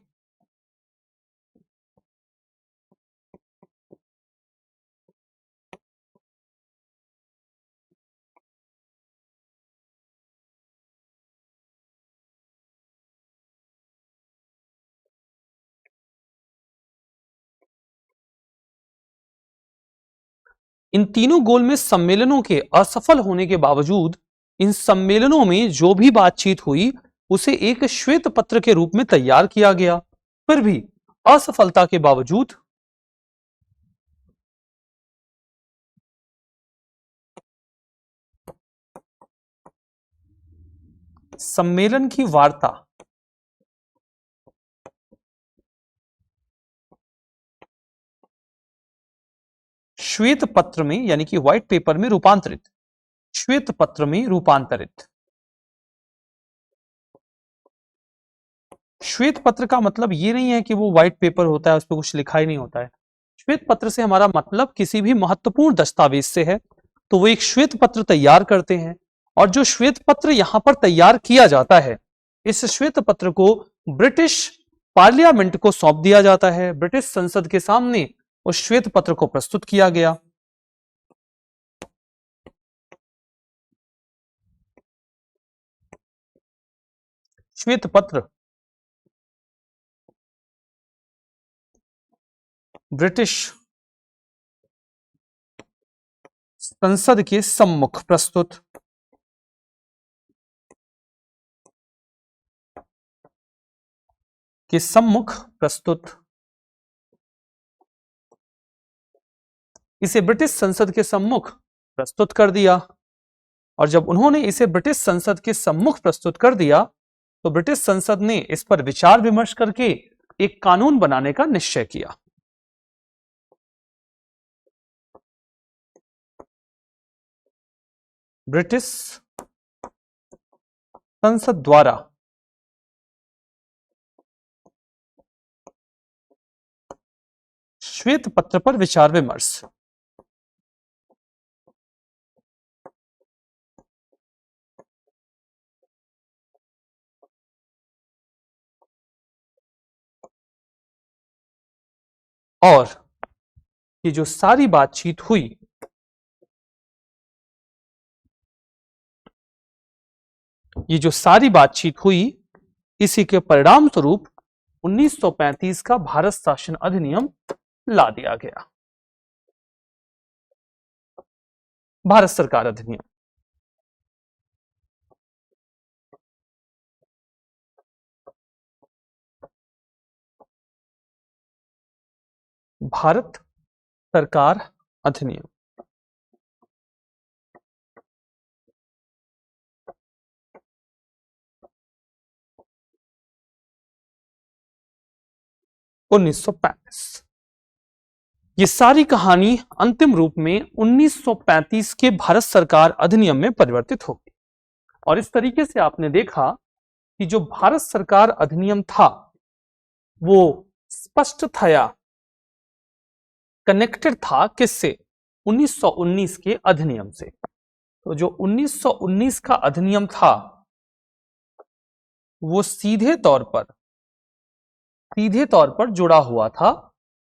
इन तीनों गोलमेज सम्मेलनों के असफल होने के बावजूद इन सम्मेलनों में जो भी बातचीत हुई उसे एक श्वेत पत्र के रूप में तैयार किया गया। फिर भी असफलता के बावजूद सम्मेलन की वार्ता श्वेत पत्र में यानी कि व्हाइट पेपर में रूपांतरित, श्वेत पत्र में रूपांतरित। श्वेत पत्र का मतलब ये नहीं है कि वो व्हाइट पेपर होता है, उस पर कुछ लिखा ही नहीं होता है। श्वेत पत्र से हमारा मतलब किसी भी महत्वपूर्ण दस्तावेज से है, तो वो एक श्वेत पत्र तैयार करते हैं और जो श्वेत पत्र यहां पर तैयार किया जाता है, इस श्वेत पत्र को ब्रिटिश पार्लियामेंट को सौंप दिया जाता है। ब्रिटिश संसद के सामने उस श्वेत पत्र को प्रस्तुत किया गया। श्वेत पत्र ब्रिटिश संसद के सम्मुख प्रस्तुत, इसे ब्रिटिश संसद के सम्मुख प्रस्तुत कर दिया। और जब उन्होंने इसे ब्रिटिश संसद के सम्मुख प्रस्तुत कर दिया तो ब्रिटिश संसद ने इस पर विचार विमर्श करके एक कानून बनाने का निश्चय किया। ब्रिटिश संसद द्वारा श्वेत पत्र पर विचार विमर्श। और ये जो सारी बातचीत हुई, इसी के परिणाम स्वरूप 1935 का भारत शासन अधिनियम ला दिया गया, भारत सरकार अधिनियम। भारत सरकार अधिनियम। ये सारी कहानी अंतिम रूप में 1935 के भारत सरकार अधिनियम में परिवर्तित होगी। और इस तरीके से आपने देखा कि जो भारत सरकार अधिनियम था वो स्पष्टतया कनेक्टेड था किससे? 1919 के अधिनियम से। तो जो 1919 का अधिनियम था वो सीधे तौर पर जुड़ा हुआ था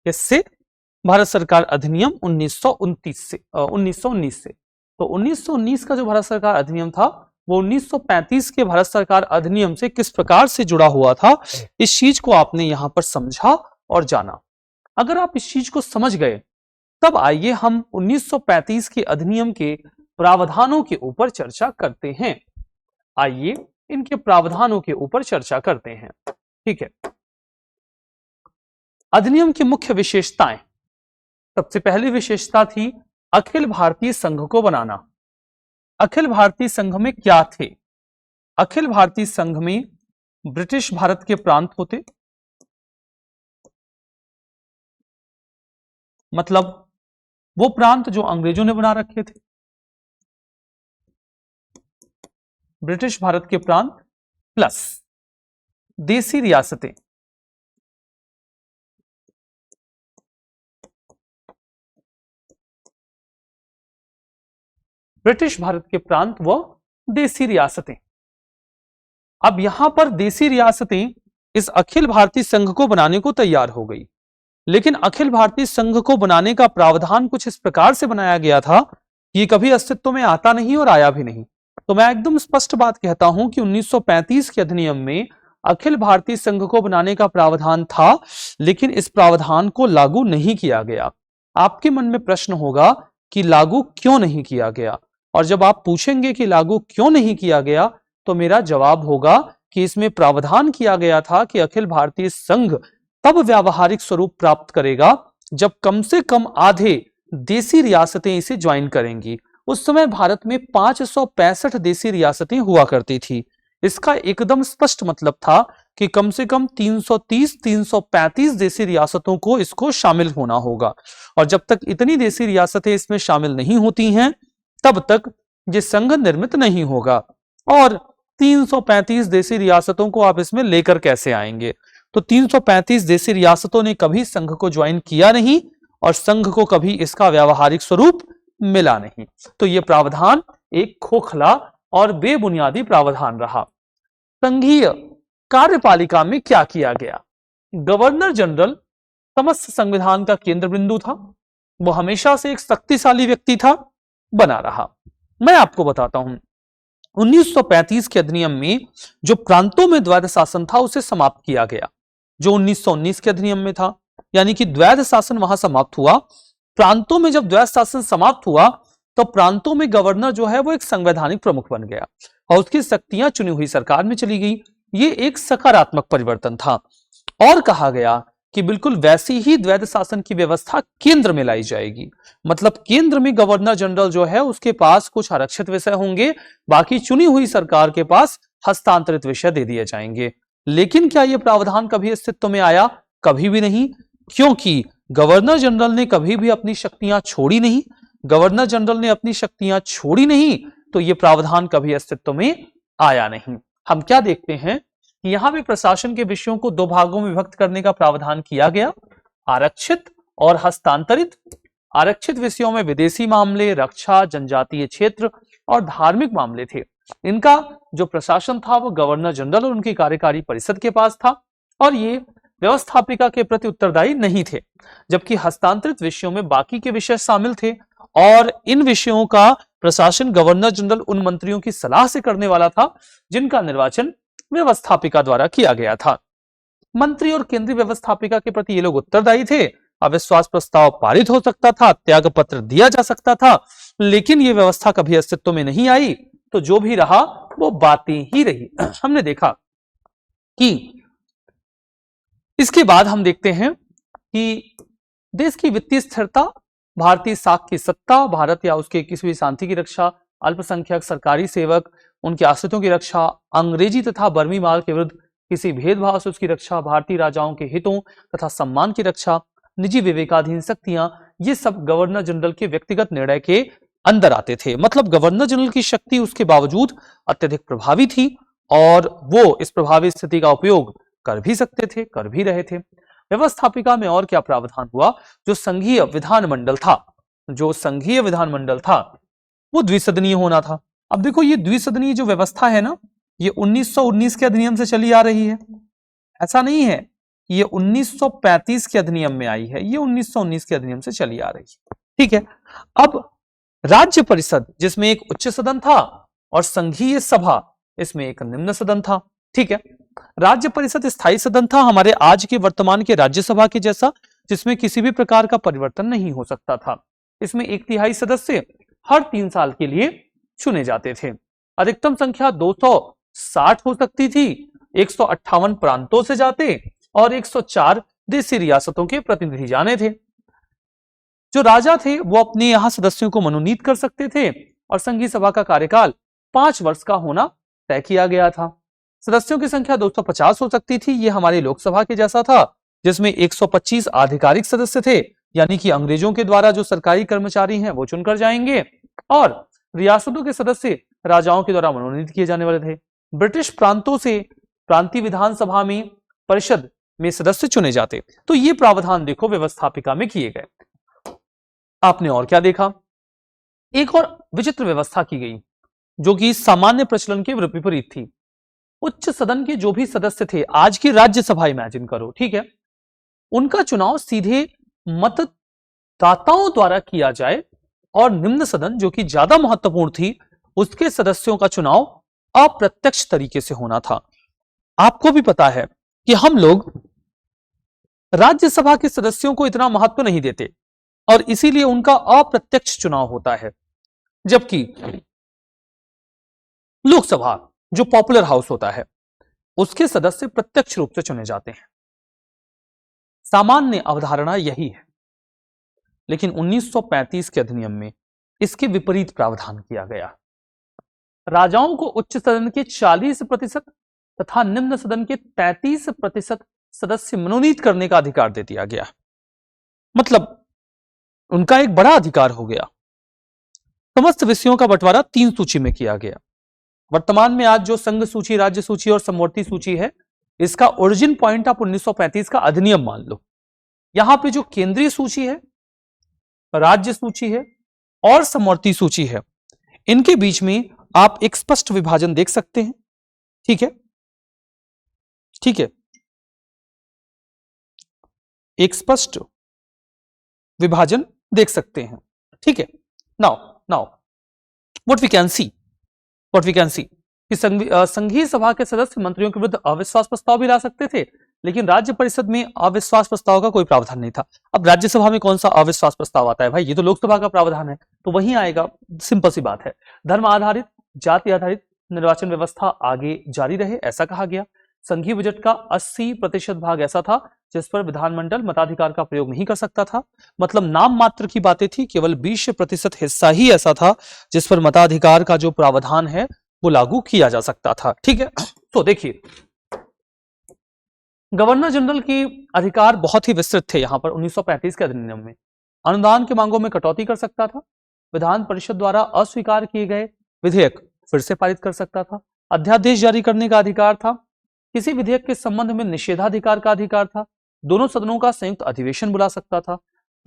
किससे? भारत सरकार अधिनियम 1919 से। तो 1919 का जो भारत सरकार अधिनियम था वो 1935 के भारत सरकार अधिनियम से किस प्रकार से जुड़ा हुआ था, इस चीज को आपने यहां पर समझा और जाना। अगर आप इस चीज को समझ गए तब आइए हम 1935 के अधिनियम के प्रावधानों के ऊपर चर्चा करते हैं। आइए इनके प्रावधानों के ऊपर चर्चा करते हैं। ठीक है, अधिनियम की मुख्य विशेषताएं। सबसे पहली विशेषता थी अखिल भारतीय संघ को बनाना। अखिल भारतीय संघ में क्या थे? अखिल भारतीय संघ में ब्रिटिश भारत के प्रांत होते, मतलब वो प्रांत जो अंग्रेजों ने बना रखे थे, ब्रिटिश भारत के प्रांत प्लस देसी रियासतें, ब्रिटिश भारत के प्रांत व देसी रियासतें। अब यहां पर देसी रियासतें इस अखिल भारतीय संघ को बनाने को तैयार हो गई, लेकिन अखिल भारतीय संघ को बनाने का प्रावधान कुछ इस प्रकार से बनाया गया था कि ये कभी अस्तित्व में आता नहीं और आया भी नहीं। तो मैं एकदम स्पष्ट बात कहता हूं कि 1935 के अधिनियम में अखिल भारतीय संघ को बनाने का प्रावधान था, लेकिन इस प्रावधान को लागू नहीं किया गया। आपके मन में प्रश्न होगा कि लागू क्यों नहीं किया गया। और जब आप पूछेंगे कि लागू क्यों नहीं किया गया, तो मेरा जवाब होगा कि इसमें प्रावधान किया गया था कि अखिल भारतीय संघ तब व्यावहारिक स्वरूप प्राप्त करेगा जब कम से कम आधे देसी रियासतें इसे ज्वाइन करेंगी। उस समय भारत में 565 देसी रियासतें हुआ करती थी। इसका एकदम स्पष्ट मतलब था कि कम से कम 330-335 देसी रियासतों को इसको शामिल होना होगा। और जब तक इतनी देसी रियासतें इसमें शामिल नहीं होती हैं, तब तक ये संघ निर्मित नहीं होगा। और 335 देसी रियासतों को आप इसमें लेकर कैसे आएंगे? तो 335 देसी रियासतों ने कभी संघ को ज्वाइन किया नहीं और संघ को कभी इसका व्यावहारिक स्वरूप मिला नहीं। तो यह प्रावधान एक खोखला और बेबुनियादी प्रावधान रहा। संघीय कार्यपालिका में क्या किया गया? गवर्नर जनरल समस्त संविधान का केंद्र बिंदु था। वो हमेशा से एक शक्तिशाली व्यक्ति था, बना रहा। मैं आपको बताता हूं, 1935 के अधिनियम में जो प्रांतों में द्वैध शासन था उसे समाप्त किया गया, जो 1919 के अधिनियम में था। यानी कि द्वैध शासन वहां समाप्त हुआ। प्रांतों में जब द्वैध शासन समाप्त हुआ तो प्रांतों में गवर्नर जो है वो एक संवैधानिक प्रमुख बन गया और उसकी शक्तियां चुनी हुई सरकार में चली गई। ये एक सकारात्मक परिवर्तन था। और कहा गया कि बिल्कुल वैसी ही द्वैध शासन की व्यवस्था केंद्र में लाई जाएगी। मतलब केंद्र में गवर्नर जनरल जो है उसके पास कुछ आरक्षित विषय होंगे, बाकी चुनी हुई सरकार के पास हस्तांतरित विषय दे दिए जाएंगे। लेकिन क्या यह प्रावधान कभी अस्तित्व में आया? कभी भी नहीं, क्योंकि गवर्नर जनरल ने कभी भी अपनी शक्तियां छोड़ी नहीं। गवर्नर जनरल ने अपनी शक्तियां छोड़ी नहीं तो यह प्रावधान कभी अस्तित्व में आया नहीं। हम क्या देखते हैं कि यहां भी प्रशासन के विषयों को दो भागों में विभक्त करने का प्रावधान किया गया, आरक्षित और हस्तांतरित। आरक्षित विषयों में विदेशी मामले, रक्षा, जनजातीय क्षेत्र और धार्मिक मामले थे। इनका जो प्रशासन था वो गवर्नर जनरल और उनकी कार्यकारी परिषद के पास था और ये व्यवस्थापिका के प्रति उत्तरदायी नहीं थे। जबकि हस्तांतरित विषयों में बाकी के विषय शामिल थे और इन विषयों का प्रशासन गवर्नर जनरल उन मंत्रियों की सलाह से करने वाला था जिनका निर्वाचन व्यवस्थापिका द्वारा किया गया था। मंत्री और केंद्रीय व्यवस्थापिका के प्रति ये लोग उत्तरदायी थे। अविश्वास प्रस्ताव पारित हो सकता था, त्याग पत्र दिया जा सकता था, लेकिन ये व्यवस्था कभी अस्तित्व में नहीं आई। तो जो भी रहा वो बातें ही रही। हमने देखा कि इसके बाद हम देखते हैं कि देश की वित्तीय स्थिरता, भारतीय साख की सत्ता, भारत या उसके किसी भी शांति की रक्षा, अल्पसंख्यक, सरकारी सेवक, उनके आश्रितों की रक्षा, अंग्रेजी तथा बर्मी माल के विरुद्ध किसी भेदभाव से उसकी रक्षा, भारतीय राजाओं के हितों तथा सम्मान की रक्षा, निजी विवेकाधीन शक्तियां, ये सब गवर्नर जनरल के व्यक्तिगत निर्णय के अंदर आते थे। मतलब गवर्नर जनरल की शक्ति उसके बावजूद अत्यधिक प्रभावी थी और वो इस प्रभावी स्थिति का उपयोग कर भी सकते थे, कर भी रहे थे। व्यवस्थापिका में और क्या प्रावधान हुआ? जो संघीय विधानमंडल था, जो संघीय विधानमंडल था वो द्विसदनीय होना था। अब देखो ये द्विसदनीय जो व्यवस्था है ना, ये 1919 के अधिनियम से चली आ रही है। ऐसा नहीं है ये 1935 के अधिनियम में आई है, ये 1919 के अधिनियम से चली आ रही है। ठीक है। अब राज्य परिषद जिसमें एक उच्च सदन था और संघीय सभा इसमें एक निम्न सदन था। ठीक है। राज्य परिषद स्थायी सदन था, हमारे आज के वर्तमान के राज्यसभा के जैसा, जिसमें किसी भी प्रकार का परिवर्तन नहीं हो सकता था। इसमें 1/3 सदस्य हर 3 साल के लिए चुने जाते थे। अधिकतम संख्या 260 हो सकती थी, 158 प्रांतों से जाते और 104 देशी रियासतों के प्रतिनिधि जाने थे। जो राजा थे वो अपने यहां सदस्यों को मनोनीत कर सकते थे और संघीय सभा का कार्यकाल 5 वर्ष का होना तय किया गया था। सदस्यों की संख्या 250 हो सकती थी, ये हमारी लोकसभा के जैसा था, जिसमें 125 आधिकारिक सदस्य थे, यानी कि अंग्रेजों के द्वारा जो सरकारी कर्मचारी हैं वो चुनकर जाएंगे और रियासतों के सदस्य राजाओं के द्वारा मनोनीत किए जाने वाले थे। ब्रिटिश प्रांतों से प्रांतीय विधानसभा में परिषद में सदस्य चुने जाते। तो ये प्रावधान देखो व्यवस्थापिका में किए गए। आपने और क्या देखा? एक और विचित्र व्यवस्था की गई जो कि सामान्य प्रचलन के विपरीत थी। उच्च सदन के जो भी सदस्य थे, आज की राज्यसभा इमेजिन करो, ठीक है, उनका चुनाव सीधे मतदाताओं द्वारा किया जाए और निम्न सदन जो कि ज्यादा महत्वपूर्ण थी उसके सदस्यों का चुनाव अप्रत्यक्ष तरीके से होना था। आपको भी पता है कि हम लोग राज्यसभा के सदस्यों को इतना महत्व नहीं देते और इसीलिए उनका अप्रत्यक्ष चुनाव होता है, जबकि लोकसभा जो पॉपुलर हाउस होता है उसके सदस्य प्रत्यक्ष रूप से चुने जाते हैं। सामान्य अवधारणा यही है, लेकिन 1935 के अधिनियम में इसके विपरीत प्रावधान किया गया। राजाओं को उच्च सदन के 40% तथा निम्न सदन के 33% सदस्य मनोनीत करने का अधिकार दे दिया गया। मतलब उनका एक बड़ा अधिकार हो गया। समस्त विषयों का बंटवारा 3 सूची में किया गया। वर्तमान में आज जो संघ सूची, राज्य सूची और समवर्ती सूची है, इसका ओरिजिन पॉइंट आप 1935 का अधिनियम मान लो। यहां पे जो केंद्रीय सूची है, राज्य सूची है और समवर्ती सूची है, इनके बीच में आप एक स्पष्ट विभाजन देख सकते हैं। ठीक है, ठीक है, एक स्पष्ट विभाजन देख सकते हैं। ठीक है, now what we can see कि संघीय सभा के सदस्य मंत्रियों के विरुद्ध अविश्वास प्रस्ताव भी ला सकते थे, लेकिन राज्य परिषद में अविश्वास प्रस्ताव का कोई प्रावधान नहीं था। अब राज्यसभा में कौन सा अविश्वास प्रस्ताव आता है भाई? ये तो लोकसभा का प्रावधान है, तो वहीं आएगा। सिंपल सी बात है। धर्म आधारित, जाति आधारित निर्वाचन व्यवस्था आगे जारी रहे, ऐसा कहा गया। संघीय बजट का 80% भाग ऐसा था जिस पर विधानमंडल मताधिकार का प्रयोग नहीं कर सकता था। मतलब नाम मात्र की बातें थी, केवल 20% हिस्सा ही ऐसा था जिस पर मताधिकार का जो प्रावधान है वो लागू किया जा सकता था। ठीक है, तो देखिए, गवर्नर जनरल की अधिकार बहुत ही विस्तृत थे। यहां पर 1935 के अधिनियम में अनुदान की मांगों में कटौती कर सकता था, विधान परिषद द्वारा अस्वीकार किए गए विधेयक फिर से पारित कर सकता था, अध्यादेश जारी करने का अधिकार था, किसी विधेयक के संबंध में निषेधाधिकार का अधिकार था, दोनों सदनों का संयुक्त अधिवेशन बुला सकता था,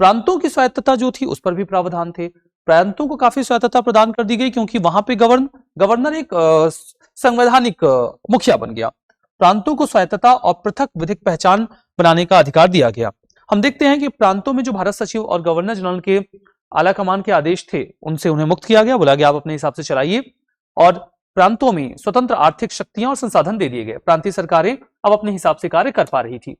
प्रांतों की स्वायत्तता जो थी उस पर भी प्रावधान थे। प्रांतों को काफी स्वायत्तता प्रदान कर दी गई क्योंकि वहां पे गवर्नर एक संवैधानिक मुखिया बन गया। प्रांतों को स्वायत्तता और पृथक विधिक पहचान बनाने का अधिकार दिया गया। हम देखते हैं कि प्रांतों में जो भारत सचिव और गवर्नर जनरल के आला कमान के आदेश थे, उनसे उन्हें मुक्त किया गया। बोला गया आप अपने हिसाब से चलाइए, और प्रांतों में स्वतंत्र आर्थिक शक्तियां और संसाधन दे दिए गए। प्रांतीय सरकारें अब अपने हिसाब से कार्य कर पा रही थी।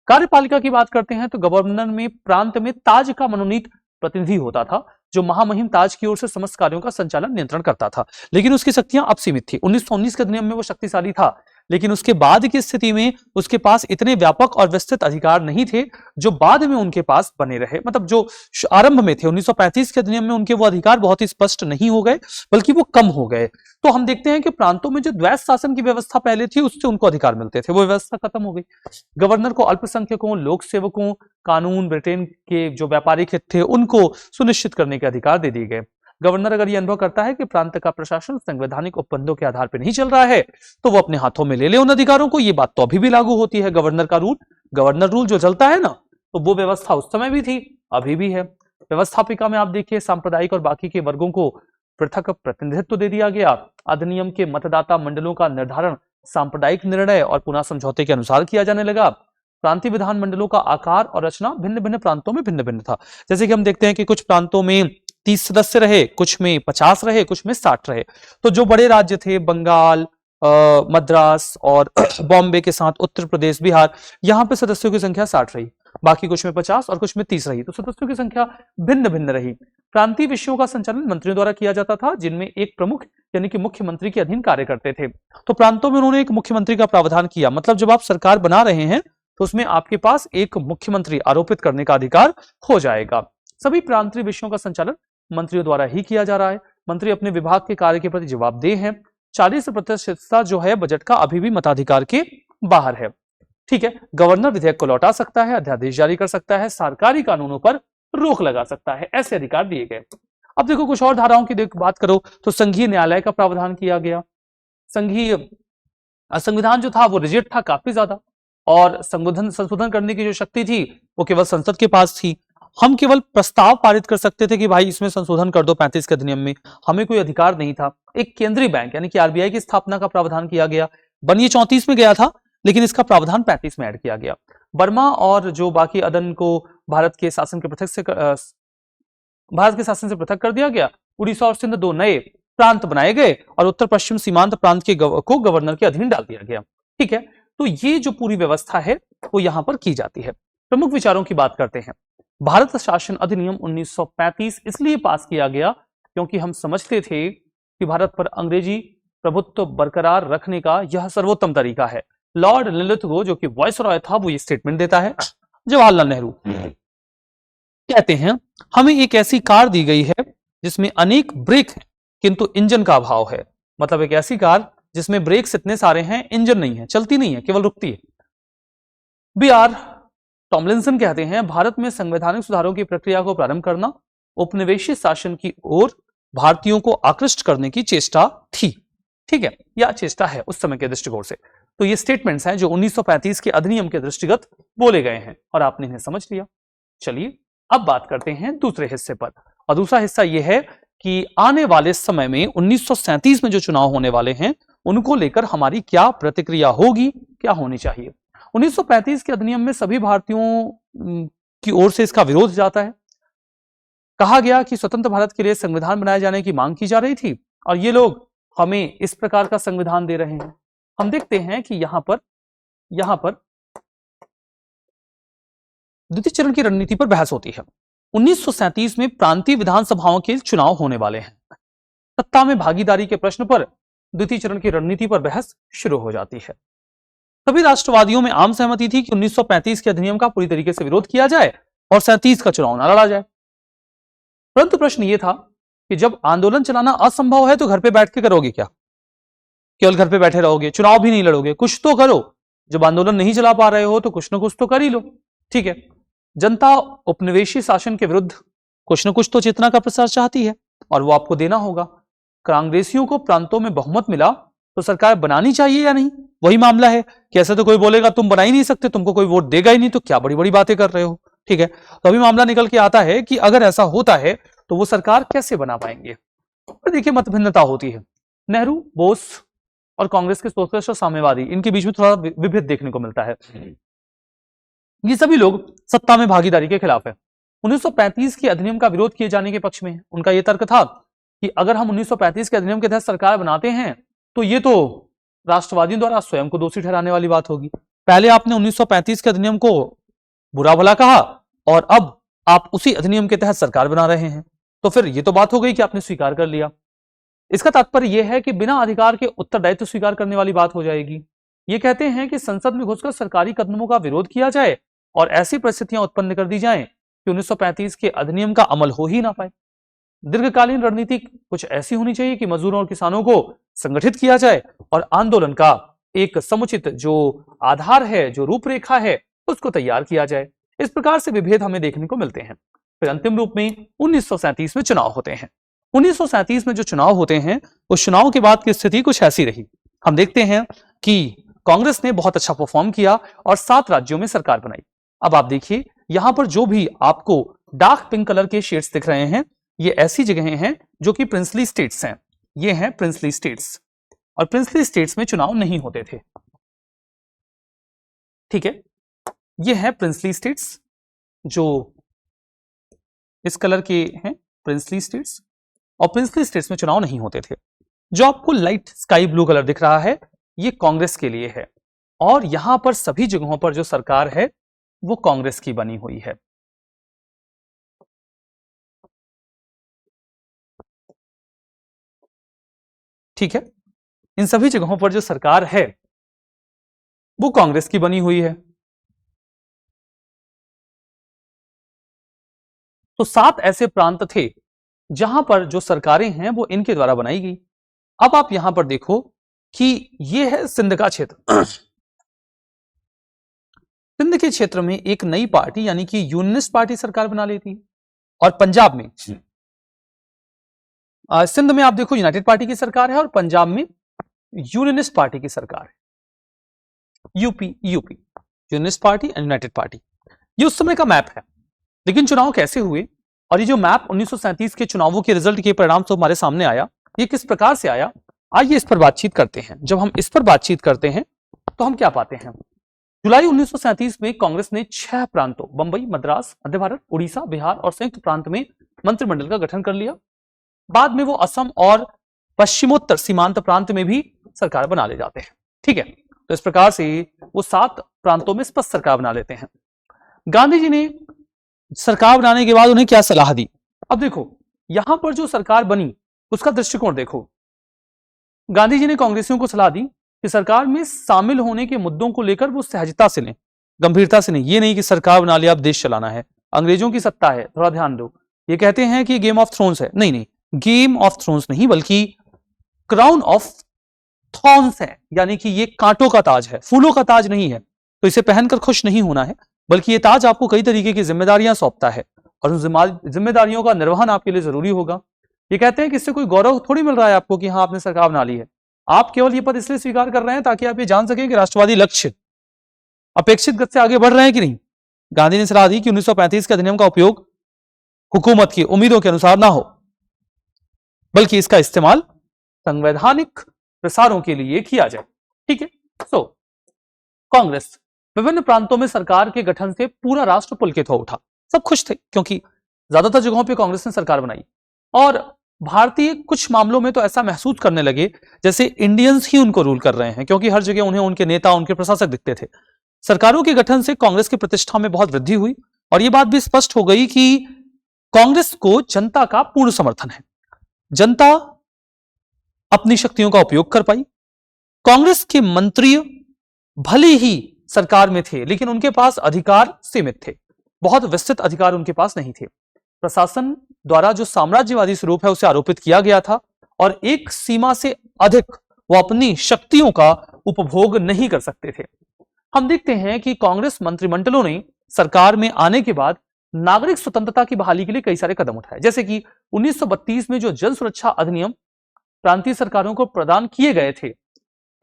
कार्यपालिका की बात करते हैं तो गवर्नर में प्रांत में ताज का मनोनीत प्रतिनिधि होता था, जो महामहिम ताज की ओर से समस्त कार्यों का संचालन नियंत्रण करता था, लेकिन उसकी शक्तियां अब सीमित थी। 1919 के अधिनियम में वो शक्तिशाली था, लेकिन उसके बाद की स्थिति में उसके पास इतने व्यापक और विस्तृत अधिकार नहीं थे जो बाद में उनके पास बने रहे। मतलब जो आरंभ में थे 1935 के अधिनियम में, उनके वो अधिकार बहुत ही स्पष्ट नहीं हो गए, बल्कि वो कम हो गए। तो हम देखते हैं कि प्रांतों में जो द्वैध शासन की व्यवस्था पहले थी, उससे उनको अधिकार मिलते थे, वो व्यवस्था खत्म हो गई। गवर्नर को अल्पसंख्यकों, लोक सेवकों, कानून, ब्रिटेन के जो व्यापारिक हित थे उनको सुनिश्चित करने के अधिकार दे दिए गए। गवर्नर अगर यह अनुभव करता है कि प्रांत का प्रशासन संवैधानिक उपबंधों के आधार पर नहीं चल रहा है, तो वो अपने हाथों में ले ले उन अधिकारों को। ये बात तो अभी भी लागू होती है। गवर्नर रूल जो चलता है ना, तो वो व्यवस्था उस समय भी थी, अभी भी है। व्यवस्थापिका में आप देखिए, सांप्रदायिक और बाकी के वर्गों को पृथक प्रतिनिधित्व दे दिया गया। अधिनियम के मतदाता मंडलों का निर्धारण सांप्रदायिक निर्णय और पुनः समझौते के अनुसार किया जाने लगा। प्रांतीय विधान मंडलों का आकार और रचना भिन्न भिन्न प्रांतों में भिन्न भिन्न था। जैसे कि हम देखते हैं कि कुछ प्रांतों में 30 सदस्य रहे, कुछ में 50 रहे, कुछ में 60 रहे। तो जो बड़े राज्य थे, बंगाल, मद्रास और बॉम्बे के साथ उत्तर प्रदेश, बिहार, यहां पे सदस्यों की संख्या 60 रही, बाकी कुछ में 50 और कुछ में 30 रही। तो सदस्यों की संख्या भिन्न भिन्न रही। प्रांतीय विषयों का संचालन मंत्रियों द्वारा किया जाता था, जिनमें एक प्रमुख यानी कि मुख्यमंत्री के अधीन कार्य करते थे। तो प्रांतों में उन्होंने एक मुख्यमंत्री का प्रावधान किया। मतलब जब आप सरकार बना रहे हैं तो उसमें आपके पास एक मुख्यमंत्री आरोपित करने का अधिकार हो जाएगा। सभी प्रांतीय विषयों का संचालन मंत्रियों द्वारा ही किया जा रहा है। मंत्री अपने विभाग के कार्य के प्रति जवाबदेह हैं। 40% हिस्सा जो है बजट का अभी भी मताधिकार के बाहर है। ठीक है, गवर्नर विधेयक को लौटा सकता है, अध्यादेश जारी कर सकता है, सरकारी कानूनों पर रोक लगा सकता है, ऐसे अधिकार दिए गए। अब देखो कुछ और धाराओं की बात करो तो संघीय न्यायालय का प्रावधान किया गया। संविधान जो था वो रिजिड था काफी ज्यादा, और संशोधन करने की जो शक्ति थी वो केवल संसद के पास थी। हम केवल प्रस्ताव पारित कर सकते थे कि भाई इसमें संशोधन कर दो 35 के अधिनियम में, हमें कोई अधिकार नहीं था। एक केंद्रीय बैंक यानी कि आरबीआई की स्थापना का प्रावधान किया गया। बनिए 34 में गया था, लेकिन इसका प्रावधान 35 में ऐड किया गया। बर्मा और जो बाकी अदन को भारत के शासन से पृथक कर दिया गया। उड़ीसा और सिंध 2 नए प्रांत बनाए गए और उत्तर पश्चिम सीमांत प्रांत को गवर्नर के अधीन डाल दिया गया। ठीक है, तो ये जो पूरी व्यवस्था है वो यहां पर की जाती है। प्रमुख विचारों की बात करते हैं। भारत शासन अधिनियम 1935 इसलिए पास किया गया क्योंकि हम समझते थे कि भारत पर अंग्रेजी प्रभुत्व बरकरार रखने का यह सर्वोत्तम तरीका है। लॉर्ड लिलिथगो जो कि वायसरॉय था वो ये स्टेटमेंट देता है। जवाहरलाल नेहरू कहते हैं हमें एक ऐसी कार दी गई है जिसमें अनेक ब्रेक हैं किंतु इंजन का अभाव है। मतलब एक ऐसी कार जिसमें ब्रेक्स इतने सारे हैं, इंजन नहीं है, चलती नहीं है, केवल रुकती है। B.R. टॉमलिंसन कहते हैं भारत में संवैधानिक सुधारों की प्रक्रिया को प्रारंभ करना उपनिवेशी शासन की ओर भारतीयों को आकृष्ट करने की चेष्टा थी। ठीक है, या चेष्टा है उस समय के दृष्टिकोण से। तो ये स्टेटमेंट्स हैं जो 1935 के अधिनियम के दृष्टिगत बोले गए हैं और आपने इन्हें समझ लिया। चलिए अब बात करते हैं दूसरे हिस्से पर, और दूसरा हिस्सा यह है कि आने वाले समय में 1937 में जो चुनाव होने वाले हैं उनको लेकर हमारी क्या प्रतिक्रिया होगी, क्या होनी चाहिए। 1935 के अधिनियम में सभी भारतीयों की ओर से इसका विरोध जाता है। कहा गया कि स्वतंत्र भारत के लिए संविधान बनाए जाने की मांग की जा रही थी और ये लोग हमें इस प्रकार का संविधान दे रहे हैं। हम देखते हैं कि यहां पर द्वितीय चरण की रणनीति पर बहस होती है। 1937 में प्रांतीय विधानसभाओं के चुनाव होने वाले हैं। सत्ता में भागीदारी के प्रश्न पर द्वितीय चरण की रणनीति पर बहस शुरू हो जाती है। सभी राष्ट्रवादियों में आम सहमति थी कि 1935 के अधिनियम का पूरी तरीके से विरोध किया जाए और 37 का चुनाव न लड़ा जाए। परंतु प्रश्न यह था कि जब आंदोलन चलाना असंभव है तो घर पे बैठ के करोगे क्या? केवल घर पे बैठे रहोगे, चुनाव भी नहीं लड़ोगे, कुछ तो करो। जब आंदोलन नहीं चला पा रहे हो तो कुछ ना कुछ तो कर ही लो। ठीक है, जनता उपनिवेशी शासन के विरुद्ध कुछ न कुछ तो चेतना का प्रसार चाहती है और वो आपको देना होगा। कांग्रेसियों को प्रांतों में बहुमत मिला तो सरकार बनानी चाहिए या नहीं, वही मामला है कि ऐसे तो कोई बोलेगा तुम बना ही नहीं सकते, तुमको कोई वोट देगा ही नहीं, तो क्या बड़ी बड़ी बातें कर रहे हो। ठीक है, तो अभी मामला निकल के आता है कि अगर ऐसा होता है तो वो सरकार कैसे बना पाएंगे। और देखिए मतभिन्नता होती है। नेहरू, बोस और कांग्रेस के सोशलिस्ट और साम्यवादी, इनके बीच में थोड़ा विभेद देखने को मिलता है। ये सभी लोग सत्ता में भागीदारी के खिलाफ है। 1935 के अधिनियम का विरोध किए जाने के पक्ष में है। उनका यह तर्क था कि अगर हम 1935 के अधिनियम के तहत सरकार बनाते हैं तो ये तो राष्ट्रवादियों द्वारा स्वयं को दोषी ठहराने वाली बात होगी। पहले आपने 1935 के अधिनियम को बुरा भला कहा और अब आप उसी अधिनियम के तहत सरकार बना रहे हैं, तो फिर ये तो बात हो गई कि आपने स्वीकार कर लिया। इसका तात्पर्य यह है कि बिना अधिकार के उत्तरदायित्व स्वीकार करने वाली बात हो जाएगी। ये कहते हैं कि संसद में घुसकर सरकारी कदमों का विरोध किया जाए और ऐसी परिस्थितियां उत्पन्न कर दी जाएं कि 1935 के अधिनियम का अमल हो ही ना पाए। दीर्घकालीन रणनीति कुछ ऐसी होनी चाहिए कि मजदूरों और किसानों को संगठित किया जाए और आंदोलन का एक समुचित जो आधार है, जो रूपरेखा है, उसको तैयार किया जाए। इस प्रकार से विभेद हमें देखने को मिलते हैं। फिर अंतिम रूप में 1937 में चुनाव होते हैं। 1937 में जो चुनाव होते हैं उस चुनाव के बाद की स्थिति कुछ ऐसी रही। हम देखते हैं कि कांग्रेस ने बहुत अच्छा परफॉर्म किया और 7 राज्यों में सरकार बनाई। अब आप देखिए यहां पर जो भी आपको डार्क पिंक कलर के शेड्स दिख रहे हैं ये ऐसी जगहें हैं जो कि प्रिंसली स्टेट्स हैं। ये हैं प्रिंसली स्टेट्स और प्रिंसली स्टेट्स में चुनाव नहीं होते थे। ठीक है, ये हैं प्रिंसली स्टेट्स जो इस कलर के हैं, प्रिंसली स्टेट्स, और प्रिंसली स्टेट्स में चुनाव नहीं होते थे। जो आपको लाइट स्काई ब्लू कलर दिख रहा है ये कांग्रेस के लिए है और यहां पर सभी जगहों पर जो सरकार है वो कांग्रेस की बनी हुई है। ठीक है, इन सभी जगहों पर जो सरकार है वो कांग्रेस की बनी हुई है। तो 7 ऐसे प्रांत थे जहां पर जो सरकारें हैं वो इनके द्वारा बनाई गई। अब आप यहां पर देखो कि ये है सिंध का क्षेत्र। सिंध के क्षेत्र में एक नई पार्टी यानी कि यूनियनिस्ट पार्टी सरकार बना लेती है और पंजाब में सिंध में आप देखो यूनाइटेड पार्टी की सरकार है और पंजाब में यूनियनिस्ट पार्टी की सरकार है। UP unionist party and United party. ये उस समय का मैप है। लेकिन चुनाव कैसे हुए और ये जो मैप 1937 के चुनावों के रिजल्ट के परिणाम से हमारे सामने आया ये किस प्रकार से आया, आइए इस पर बातचीत करते हैं। जब हम इस पर बातचीत करते हैं तो हम क्या पाते हैं। जुलाई 1937 में कांग्रेस ने 6 प्रांतों बंबई, मद्रास, मध्य भारत, उड़ीसा, बिहार और संयुक्त प्रांत में मंत्रिमंडल का गठन कर लिया। बाद में वो असम और पश्चिमोत्तर सीमांत प्रांत में भी सरकार बना ले जाते हैं। ठीक है, तो इस प्रकार से वो 7 प्रांतों में स्पष्ट सरकार बना लेते हैं। गांधी जी ने सरकार बनाने के बाद उन्हें क्या सलाह दी। अब देखो यहां पर जो सरकार बनी उसका दृष्टिकोण देखो। गांधी जी ने कांग्रेसियों को सलाह दी कि सरकार में शामिल होने के मुद्दों को लेकर वो सहजता से लें, गंभीरता से नहीं। ये नहीं कि सरकार बना लिया अब देश चलाना है, अंग्रेजों की सत्ता है, थोड़ा ध्यान दो। ये कहते हैं कि गेम ऑफ थ्रोन्स है, नहीं नहीं, गेम ऑफ थ्रोन्स नहीं बल्कि क्राउन ऑफ थॉर्न्स है, यानी कि ये कांटों का ताज है, फूलों का ताज नहीं है। तो इसे पहनकर खुश नहीं होना है, बल्कि ये ताज आपको कई तरीके की जिम्मेदारियां सौंपता है और उन जिम्मेदारियों का निर्वहन आपके लिए जरूरी होगा। ये कहते हैं कि इससे कोई गौरव थोड़ी मिल रहा है आपको कि हाँ आपने सरकार बना ली है, आप केवल ये पद इसलिए स्वीकार कर रहे हैं ताकि आप ये जान सकें कि राष्ट्रवादी लक्ष्य अपेक्षित गति से आगे बढ़ रहे हैं कि नहीं। गांधी ने सलाह दी कि 1935 के अधिनियम का उपयोग हुकूमत की उम्मीदों के अनुसार ना हो, बल्कि इसका इस्तेमाल संवैधानिक प्रसारों के लिए किया जाए। ठीक है। सो कांग्रेस विभिन्न प्रांतों में सरकार के गठन से पूरा राष्ट्र पुलकित हो उठा। सब खुश थे क्योंकि ज्यादातर जगहों पे कांग्रेस ने सरकार बनाई और भारतीय कुछ मामलों में तो ऐसा महसूस करने लगे जैसे इंडियंस ही उनको रूल कर रहे हैं, क्योंकि हर जगह उन्हें उनके नेता, उनके प्रशासक दिखते थे। सरकारों के गठन से कांग्रेस की प्रतिष्ठा में बहुत वृद्धि हुई और यह बात भी स्पष्ट हो गई कि कांग्रेस को जनता का पूर्ण समर्थन है। जनता अपनी शक्तियों का उपयोग कर पाई। कांग्रेस के मंत्री भले ही सरकार में थे लेकिन उनके पास अधिकार सीमित थे, बहुत विस्तृत अधिकार उनके पास नहीं थे। प्रशासन द्वारा जो साम्राज्यवादी स्वरूप है उसे आरोपित किया गया था और एक सीमा से अधिक वो अपनी शक्तियों का उपभोग नहीं कर सकते थे। हम देखते हैं कि कांग्रेस मंत्रिमंडलों ने सरकार में आने के बाद नागरिक स्वतंत्रता की बहाली के लिए कई सारे कदम उठाए, जैसे कि 1932 में जो जल सुरक्षा अधिनियम प्रांतीय सरकारों को प्रदान किए गए थे,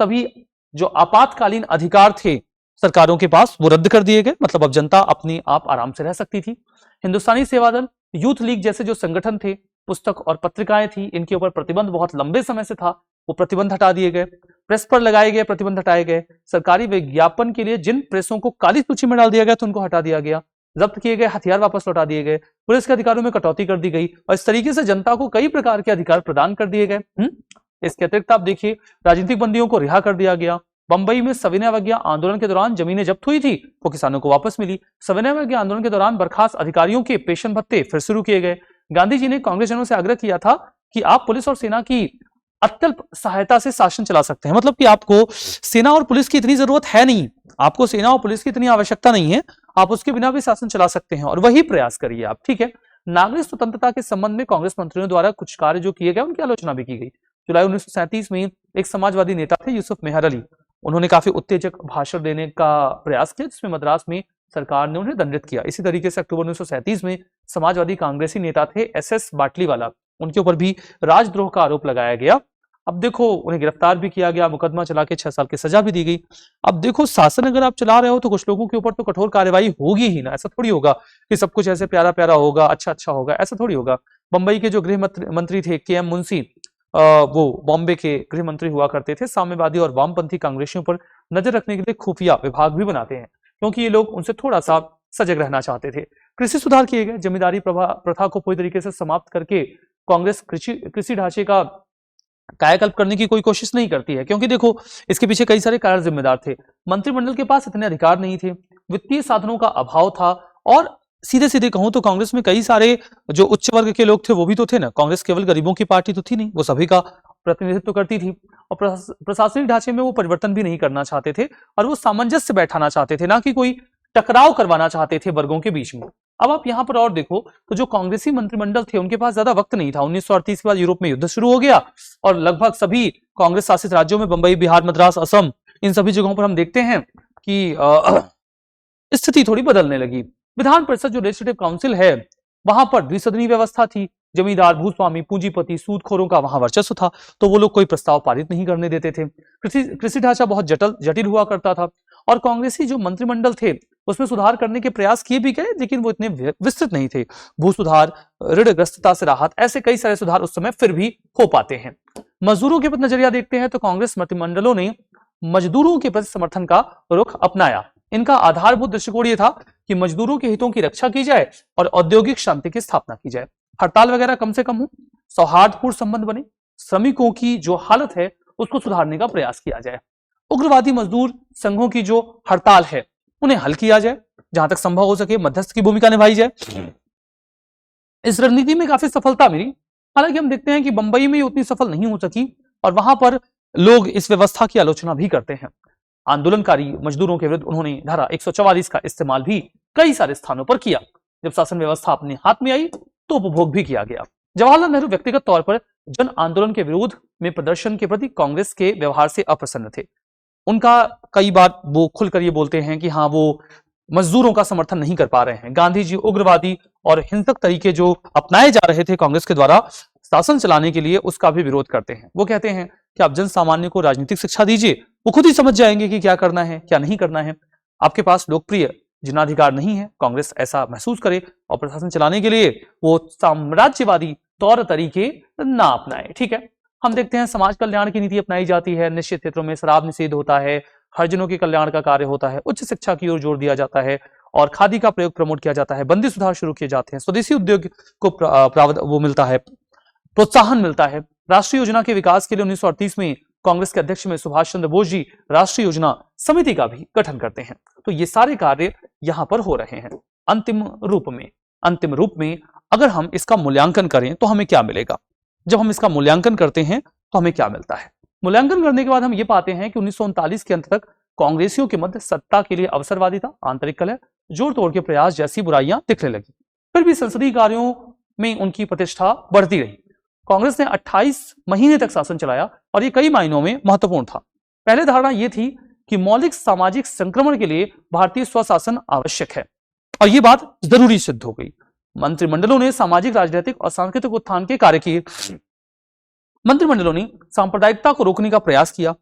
तभी जो आपातकालीन अधिकार थे सरकारों के पास वो रद्द कर दिए गए। मतलब अब जनता अपनी आप आराम से रह सकती थी। हिंदुस्तानी सेवा दल, यूथ लीग जैसे जो संगठन थे, पुस्तक और पत्रिकाएं थी, इनके ऊपर प्रतिबंध बहुत लंबे समय से था, वो प्रतिबंध हटा दिए गए। प्रेस पर लगाए गए प्रतिबंध हटाए गए। सरकारी विज्ञापन के लिए जिन प्रेसों को काली सूची में डाल दिया गया तो उनको हटा दिया गया। जब्त किए गए हथियार वापस लौटा दिए गए। पुलिस के अधिकारों में कटौती कर दी गई और इस तरीके से जनता को कई प्रकार के अधिकार प्रदान कर दिए गए। इसके अतिरिक्त आप देखिए राजनीतिक बंदियों को रिहा कर दिया गया। बंबई में सविनय अवज्ञा आंदोलन के दौरान जमीनें जब्त हुई थी वो किसानों को वापस मिली। सविनय अवज्ञा आंदोलन के दौरान बर्खास्त अधिकारियों के पेंशन भत्ते फिर शुरू किए गए। गांधी जी ने कांग्रेसजनों से आग्रह किया था कि आप पुलिस और सेना की अत्यल्प सहायता से शासन चला सकते हैं। मतलब कि आपको सेना और पुलिस की इतनी जरूरत है नहीं, आपको सेना और पुलिस की इतनी आवश्यकता नहीं है, आप उसके बिना भी शासन चला सकते हैं और वही प्रयास करिए आप। ठीक है। नागरिक स्वतंत्रता के संबंध में कांग्रेस मंत्रियों द्वारा कुछ कार्य जो किए गए उनकी आलोचना भी की गई। जुलाई 1937 में एक समाजवादी नेता थे यूसुफ मेहर अली, उन्होंने काफी उत्तेजक भाषण देने का प्रयास किया जिसमें मद्रास में सरकार ने उन्हें दंडित किया। इसी तरीके से अक्टूबर 1937 में समाजवादी कांग्रेसी नेता थे SS बाटलीवाला, उनके ऊपर भी राजद्रोह का आरोप लगाया गया। अब देखो उन्हें गिरफ्तार भी किया गया, मुकदमा चला के 6 साल की सजा भी दी गई। अब देखो शासन अगर आप चला रहे हो तो कुछ लोगों के ऊपर तो कठोर कार्रवाई होगी ही ना, ऐसा थोड़ी होगा कि सब कुछ ऐसे प्यारा प्यारा होगा, अच्छा अच्छा होगा, ऐसा थोड़ी होगा। बंबई के जो गृह मंत्री थे KM मुंशी, वो बॉम्बे के गृह मंत्री हुआ करते थे। साम्यवादी और वामपंथी कांग्रेसियों पर नजर रखने के लिए खुफिया विभाग भी बनाते हैं क्योंकि ये लोग उनसे थोड़ा सा सजग रहना चाहते थे। कृषि सुधार किए गए, जमींदारी प्रथा को पूरी तरीके से समाप्त करके कांग्रेस कृषि ढांचे का कायाकल्प करने की कोई कोशिश नहीं करती है, क्योंकि देखो इसके पीछे कई सारे कारण जिम्मेदार थे। मंत्रिमंडल के पास इतने अधिकार नहीं थे, वित्तीय साधनों का अभाव था और सीधे सीधे कहूं तो कांग्रेस में कई सारे जो उच्च वर्ग के लोग थे वो भी तो थे ना। कांग्रेस केवल गरीबों की पार्टी तो थी नहीं, वो सभी का प्रतिनिधित्व करती थी और प्रशासनिक ढांचे में वो परिवर्तन भी नहीं करना चाहते थे और वो सामंजस्य बैठाना चाहते थे, ना कि कोई टकराव करवाना चाहते थे वर्गों के बीच में। अब आप यहाँ पर और देखो तो जो कांग्रेसी मंत्रिमंडल थे उनके पास ज्यादा वक्त नहीं था। 1938 के बाद यूरोप में युद्ध शुरू हो गया और लगभग सभी कांग्रेस शासित राज्यों में, बंबई, बिहार, मद्रास, असम, इन सभी जगहों पर हम देखते हैं कि स्थिति थोड़ी बदलने लगी। विधान परिषद जो लेजिस्लेटिव काउंसिल है वहां पर द्विसदनीय व्यवस्था थी। जमींदार, भूस्वामी, पूंजीपति, सूदखोरों का वहां वर्चस्व था, तो वो लोग कोई प्रस्ताव पारित नहीं करने देते थे। कृषि ढांचा बहुत जटिल हुआ करता था और कांग्रेसी जो मंत्रिमंडल थे उसमें सुधार करने के प्रयास किए भी गए लेकिन वो इतने विस्तृत नहीं थे। भू सुधार, ऋणग्रस्तता से राहत, ऐसे कई सारे सुधार उस समय फिर भी हो पाते हैं। मजदूरों के प्रति नजरिया देखते हैं तो कांग्रेस मंत्रिमंडलों ने मजदूरों के प्रति समर्थन का रुख अपनाया। इनका आधारभूत दृष्टिकोण यह था कि मजदूरों के हितों की रक्षा की जाए और औद्योगिक शांति की स्थापना की जाए। हड़ताल वगैरह कम से कम हो, सौहार्दपूर्ण संबंध बने, श्रमिकों की जो हालत है उसको सुधारने का प्रयास किया जाए। उग्रवादी मजदूर संघों की जो हड़ताल है उन्हें हल किया जाए, जहां तक संभव हो सके मध्यस्थ की भूमिका निभाई जाए। इस रणनीति में काफी सफलता मिली। हालांकि हम देखते हैं कि बंबई में उतनी सफल नहीं हो सकी और वहां पर लोग इस व्यवस्था की आलोचना भी करते हैं। आंदोलनकारी मजदूरों के विरुद्ध उन्होंने धारा 144 का इस्तेमाल भी कई सारे स्थानों पर किया। जब शासन व्यवस्था अपने हाथ में आई तो उपभोग भी किया गया। जवाहरलाल नेहरू व्यक्तिगत तौर पर जन आंदोलन के विरोध में प्रदर्शन के प्रति कांग्रेस के व्यवहार से अप्रसन्न थे। उनका कई बार वो खुलकर ये बोलते हैं कि हाँ, वो मजदूरों का समर्थन नहीं कर पा रहे हैं। गांधी जी उग्रवादी और हिंसक तरीके जो अपनाए जा रहे थे कांग्रेस के द्वारा शासन चलाने के लिए, उसका भी विरोध करते हैं। वो कहते हैं कि आप जन सामान्य को राजनीतिक शिक्षा दीजिए, वो खुद ही समझ जाएंगे कि क्या करना है क्या नहीं करना है। आपके पास लोकप्रिय जनाधिकार नहीं है, कांग्रेस ऐसा महसूस करे और प्रशासन चलाने के लिए वो साम्राज्यवादी तौर तरीके ना अपनाए। ठीक है, हम देखते हैं समाज कल्याण की नीति अपनाई जाती है। निश्चित क्षेत्रों में शराब निषेध होता है, हरिजनों के कल्याण का कार्य होता है, उच्च शिक्षा की ओर जोर दिया जाता है और खादी का प्रयोग प्रमोट किया जाता है। बंदी सुधार शुरू किए जाते हैं, स्वदेशी उद्योग को वो मिलता है, प्रोत्साहन मिलता है। राष्ट्रीय योजना के विकास के लिए 1938 में कांग्रेस के अध्यक्ष में सुभाष चंद्र बोस जी राष्ट्रीय योजना समिति का भी गठन करते हैं। तो ये सारे कार्य यहां पर हो रहे हैं। अंतिम रूप में अगर हम इसका मूल्यांकन करें तो हमें क्या मिलेगा? जब हम इसका मूल्यांकन करते हैं तो हमें क्या मिलता है? मूल्यांकन करने के बाद हम ये पाते हैं कि 1939 के अंत तक कांग्रेसियों के मध्य सत्ता के लिए अवसरवादिता, आंतरिक कलह, जोड़ तोड़ के प्रयास जैसी बुराइयां दिखने लगी। फिर भी संसदीय कार्यों में उनकी प्रतिष्ठा बढ़ती रही। कांग्रेस ने 28 महीने तक शासन चलाया और ये कई मायनों में महत्वपूर्ण था। पहले धारणा यह थी कि मौलिक सामाजिक संक्रमण के लिए भारतीय स्वशासन आवश्यक है और ये बात जरूरी सिद्ध हो गई। मंत्रिमंडलों ने सामाजिक, राजनीतिक और सांस्कृतिक उत्थान के कार्य किए। मंत्रिमंडलों ने सांप्रदायिकता को रोकने का प्रयास किया।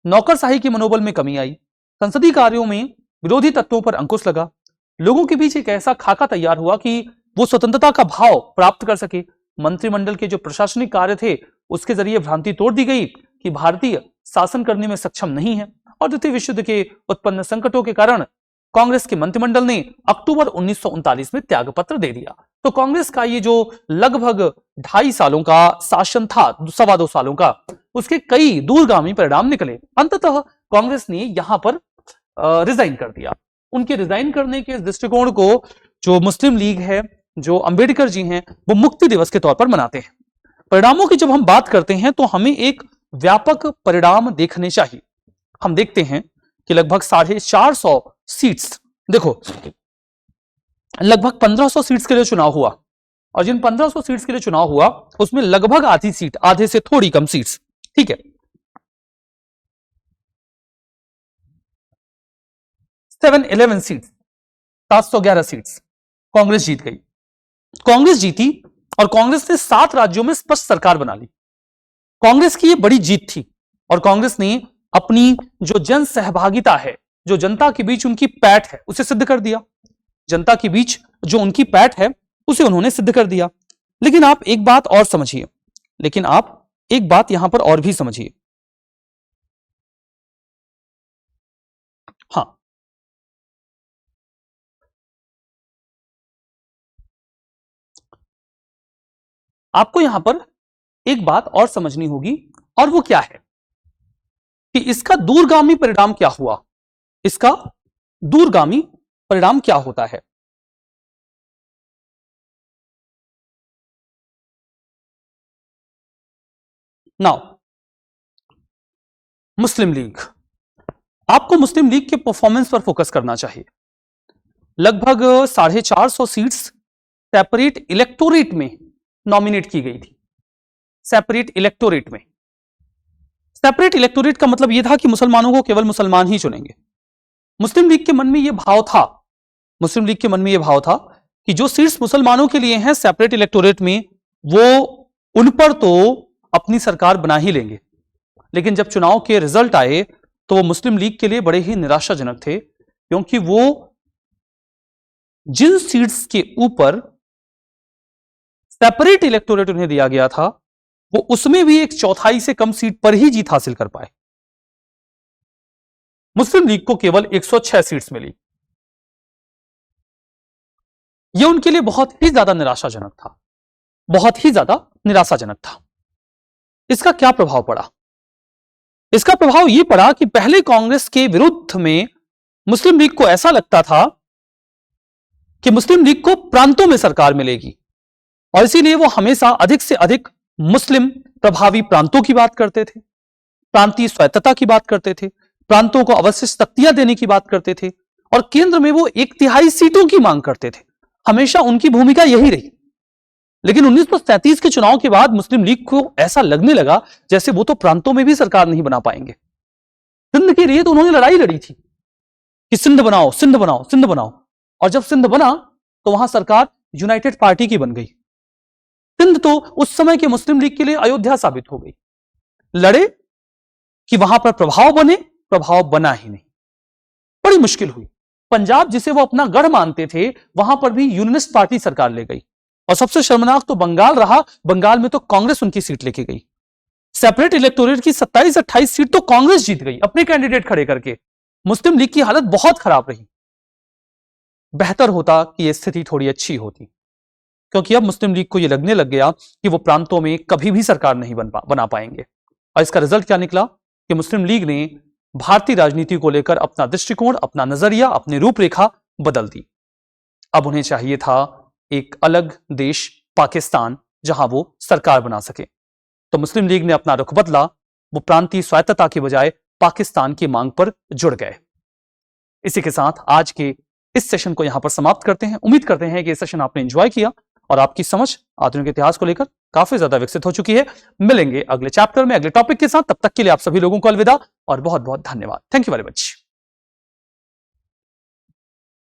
नौकरशाही के मनोबल में कमी आई। संसदीय कार्यों में विरोधी तत्वों पर अंकुश लगा। लोगों के बीच एक ऐसा खाका तैयार हुआ कि वो स्वतंत्रता का भाव प्राप्त कर सके। मंत्रिमंडल के जो प्रशासनिक कार्य थे उसके जरिए भ्रांति तोड़ दी गई कि भारतीय शासन करने में सक्षम नहीं है और द्वितीय विश्व युद्ध के उत्पन्न संकटों के कारण कांग्रेस के मंत्रिमंडल ने अक्टूबर 1939 में त्यागपत्र दे दिया। तो कांग्रेस का ये जो लगभग 2.5 सालों का शासन था, 2.25 सालों का, उसके कई दूरगामी परिणाम निकले। अंततः कांग्रेस ने यहां पर रिजाइन कर दिया। उनके रिजाइन करने के दृष्टिकोण को जो मुस्लिम लीग है, जो अंबेडकर जी हैं, वो मुक्ति दिवस के तौर पर मनाते हैं। परिणामों की जब हम बात करते हैं तो हमें एक व्यापक परिणाम देखने चाहिए। हम देखते हैं कि लगभग 450 सीट्स, देखो लगभग 1500 सीट्स के लिए चुनाव हुआ और जिन 1500 सीट्स के लिए चुनाव हुआ उसमें लगभग आधी सीट, आधे से थोड़ी कम सीट्स, ठीक है, 711 सीट्स, 711 सीट्स कांग्रेस जीत गई। कांग्रेस जीती और कांग्रेस ने 7 राज्यों में स्पष्ट सरकार बना ली। कांग्रेस की यह बड़ी जीत थी और कांग्रेस ने अपनी जो जन सहभागिता है, जो जनता के बीच उनकी पैठ है, उसे सिद्ध कर दिया। जनता के बीच जो उनकी पैठ है उसे उन्होंने सिद्ध कर दिया। लेकिन आप एक बात और समझिए, यहां पर और भी समझिए। हां, आपको यहां पर एक बात और समझनी होगी और वो क्या है कि इसका दूरगामी परिणाम क्या हुआ, इसका दूरगामी परिणाम क्या होता है। नाउ मुस्लिम लीग, आपको मुस्लिम लीग के परफॉर्मेंस पर फोकस करना चाहिए। लगभग 450 सीट्स सेपरेट इलेक्टोरेट में नॉमिनेट की गई थी। सेपरेट इलेक्टोरेट में, सेपरेट इलेक्टोरेट का मतलब यह था कि मुसलमानों को केवल मुसलमान ही चुनेंगे। मुस्लिम लीग के मन में यह भाव था, मुस्लिम लीग के मन में यह भाव था कि जो सीट्स मुसलमानों के लिए हैं सेपरेट इलेक्टोरेट में, वो उन पर तो अपनी सरकार बना ही लेंगे। लेकिन जब चुनाव के रिजल्ट आए तो वो मुस्लिम लीग के लिए बड़े ही निराशाजनक थे, क्योंकि वो जिन सीट्स के ऊपर सेपरेट इलेक्टोरेट उन्हें दिया गया था, वो उसमें भी 1/4 से कम सीट पर ही जीत हासिल कर पाए। मुस्लिम लीग को केवल 106 सीट्स मिली। यह उनके लिए बहुत ही ज्यादा निराशाजनक था, बहुत ही ज्यादा निराशाजनक था। इसका क्या प्रभाव पड़ा? इसका प्रभाव यह पड़ा कि पहले कांग्रेस के विरुद्ध में मुस्लिम लीग को ऐसा लगता था कि मुस्लिम लीग को प्रांतों में सरकार मिलेगी और इसीलिए वो हमेशा अधिक से अधिक मुस्लिम प्रभावी प्रांतों की बात करते थे, प्रांतीय स्वायत्तता की बात करते थे, प्रांतों को अवशिष्ट शक्तियां देने की बात करते थे और केंद्र में वो 1/3 सीटों की मांग करते थे। हमेशा उनकी भूमिका यही रही। लेकिन 1937 के चुनाव के बाद मुस्लिम लीग को ऐसा लगने लगा जैसे वो तो प्रांतों में भी सरकार नहीं बना पाएंगे। सिंध के लिए तो उन्होंने लड़ाई लड़ी थी कि सिंध बनाओ, सिंध बनाओ, सिंध बनाओ, और जब सिंध बना तो वहां सरकार यूनाइटेड पार्टी की बन गई। सिंध तो उस समय के मुस्लिम लीग के लिए अयोध्या साबित हो गई। लड़े कि वहां पर प्रभाव बने, प्रभाव बना ही नहीं, बड़ी मुश्किल हुई। पंजाब जिसे वो अपना गढ़ मानते थे वहां पर भी यूनियनिस्ट पार्टी सरकार ले गई और सबसे शर्मनाक तो बंगाल रहा। बंगाल में तो कांग्रेस उनकी सीट लेके गई। सेपरेट इलेक्टोरेट की 27-28 सीट तो कांग्रेस जीत गई अपने कैंडिडेट खड़े करके। मुस्लिम लीग की हालत बहुत खराब रही। बेहतर होता कि यह स्थिति थोड़ी अच्छी होती, क्योंकि अब मुस्लिम लीग को यह लगने लग गया कि वो प्रांतों में कभी भी सरकार नहीं बना पाएंगे। और इसका रिजल्ट क्या निकला कि मुस्लिम लीग ने भारतीय राजनीति को लेकर अपना दृष्टिकोण, अपना नजरिया, अपनी रूपरेखा बदल दी। अब उन्हें चाहिए था एक अलग देश पाकिस्तान जहां वो सरकार बना सके। तो मुस्लिम लीग ने अपना रुख बदला। वो प्रांतीय स्वायत्तता की बजाय पाकिस्तान की मांग पर जुड़ गए। इसी के साथ आज के इस सेशन को यहां पर समाप्त करते हैं। उम्मीद करते हैं कि इस सेशन आपने एंजॉय किया और आपकी समझ आधुनिक इतिहास को लेकर काफी ज्यादा विकसित हो चुकी है। मिलेंगे अगले चैप्टर में अगले टॉपिक के साथ। तब तक के लिए आप सभी लोगों को अलविदा और बहुत बहुत धन्यवाद। Thank you very much.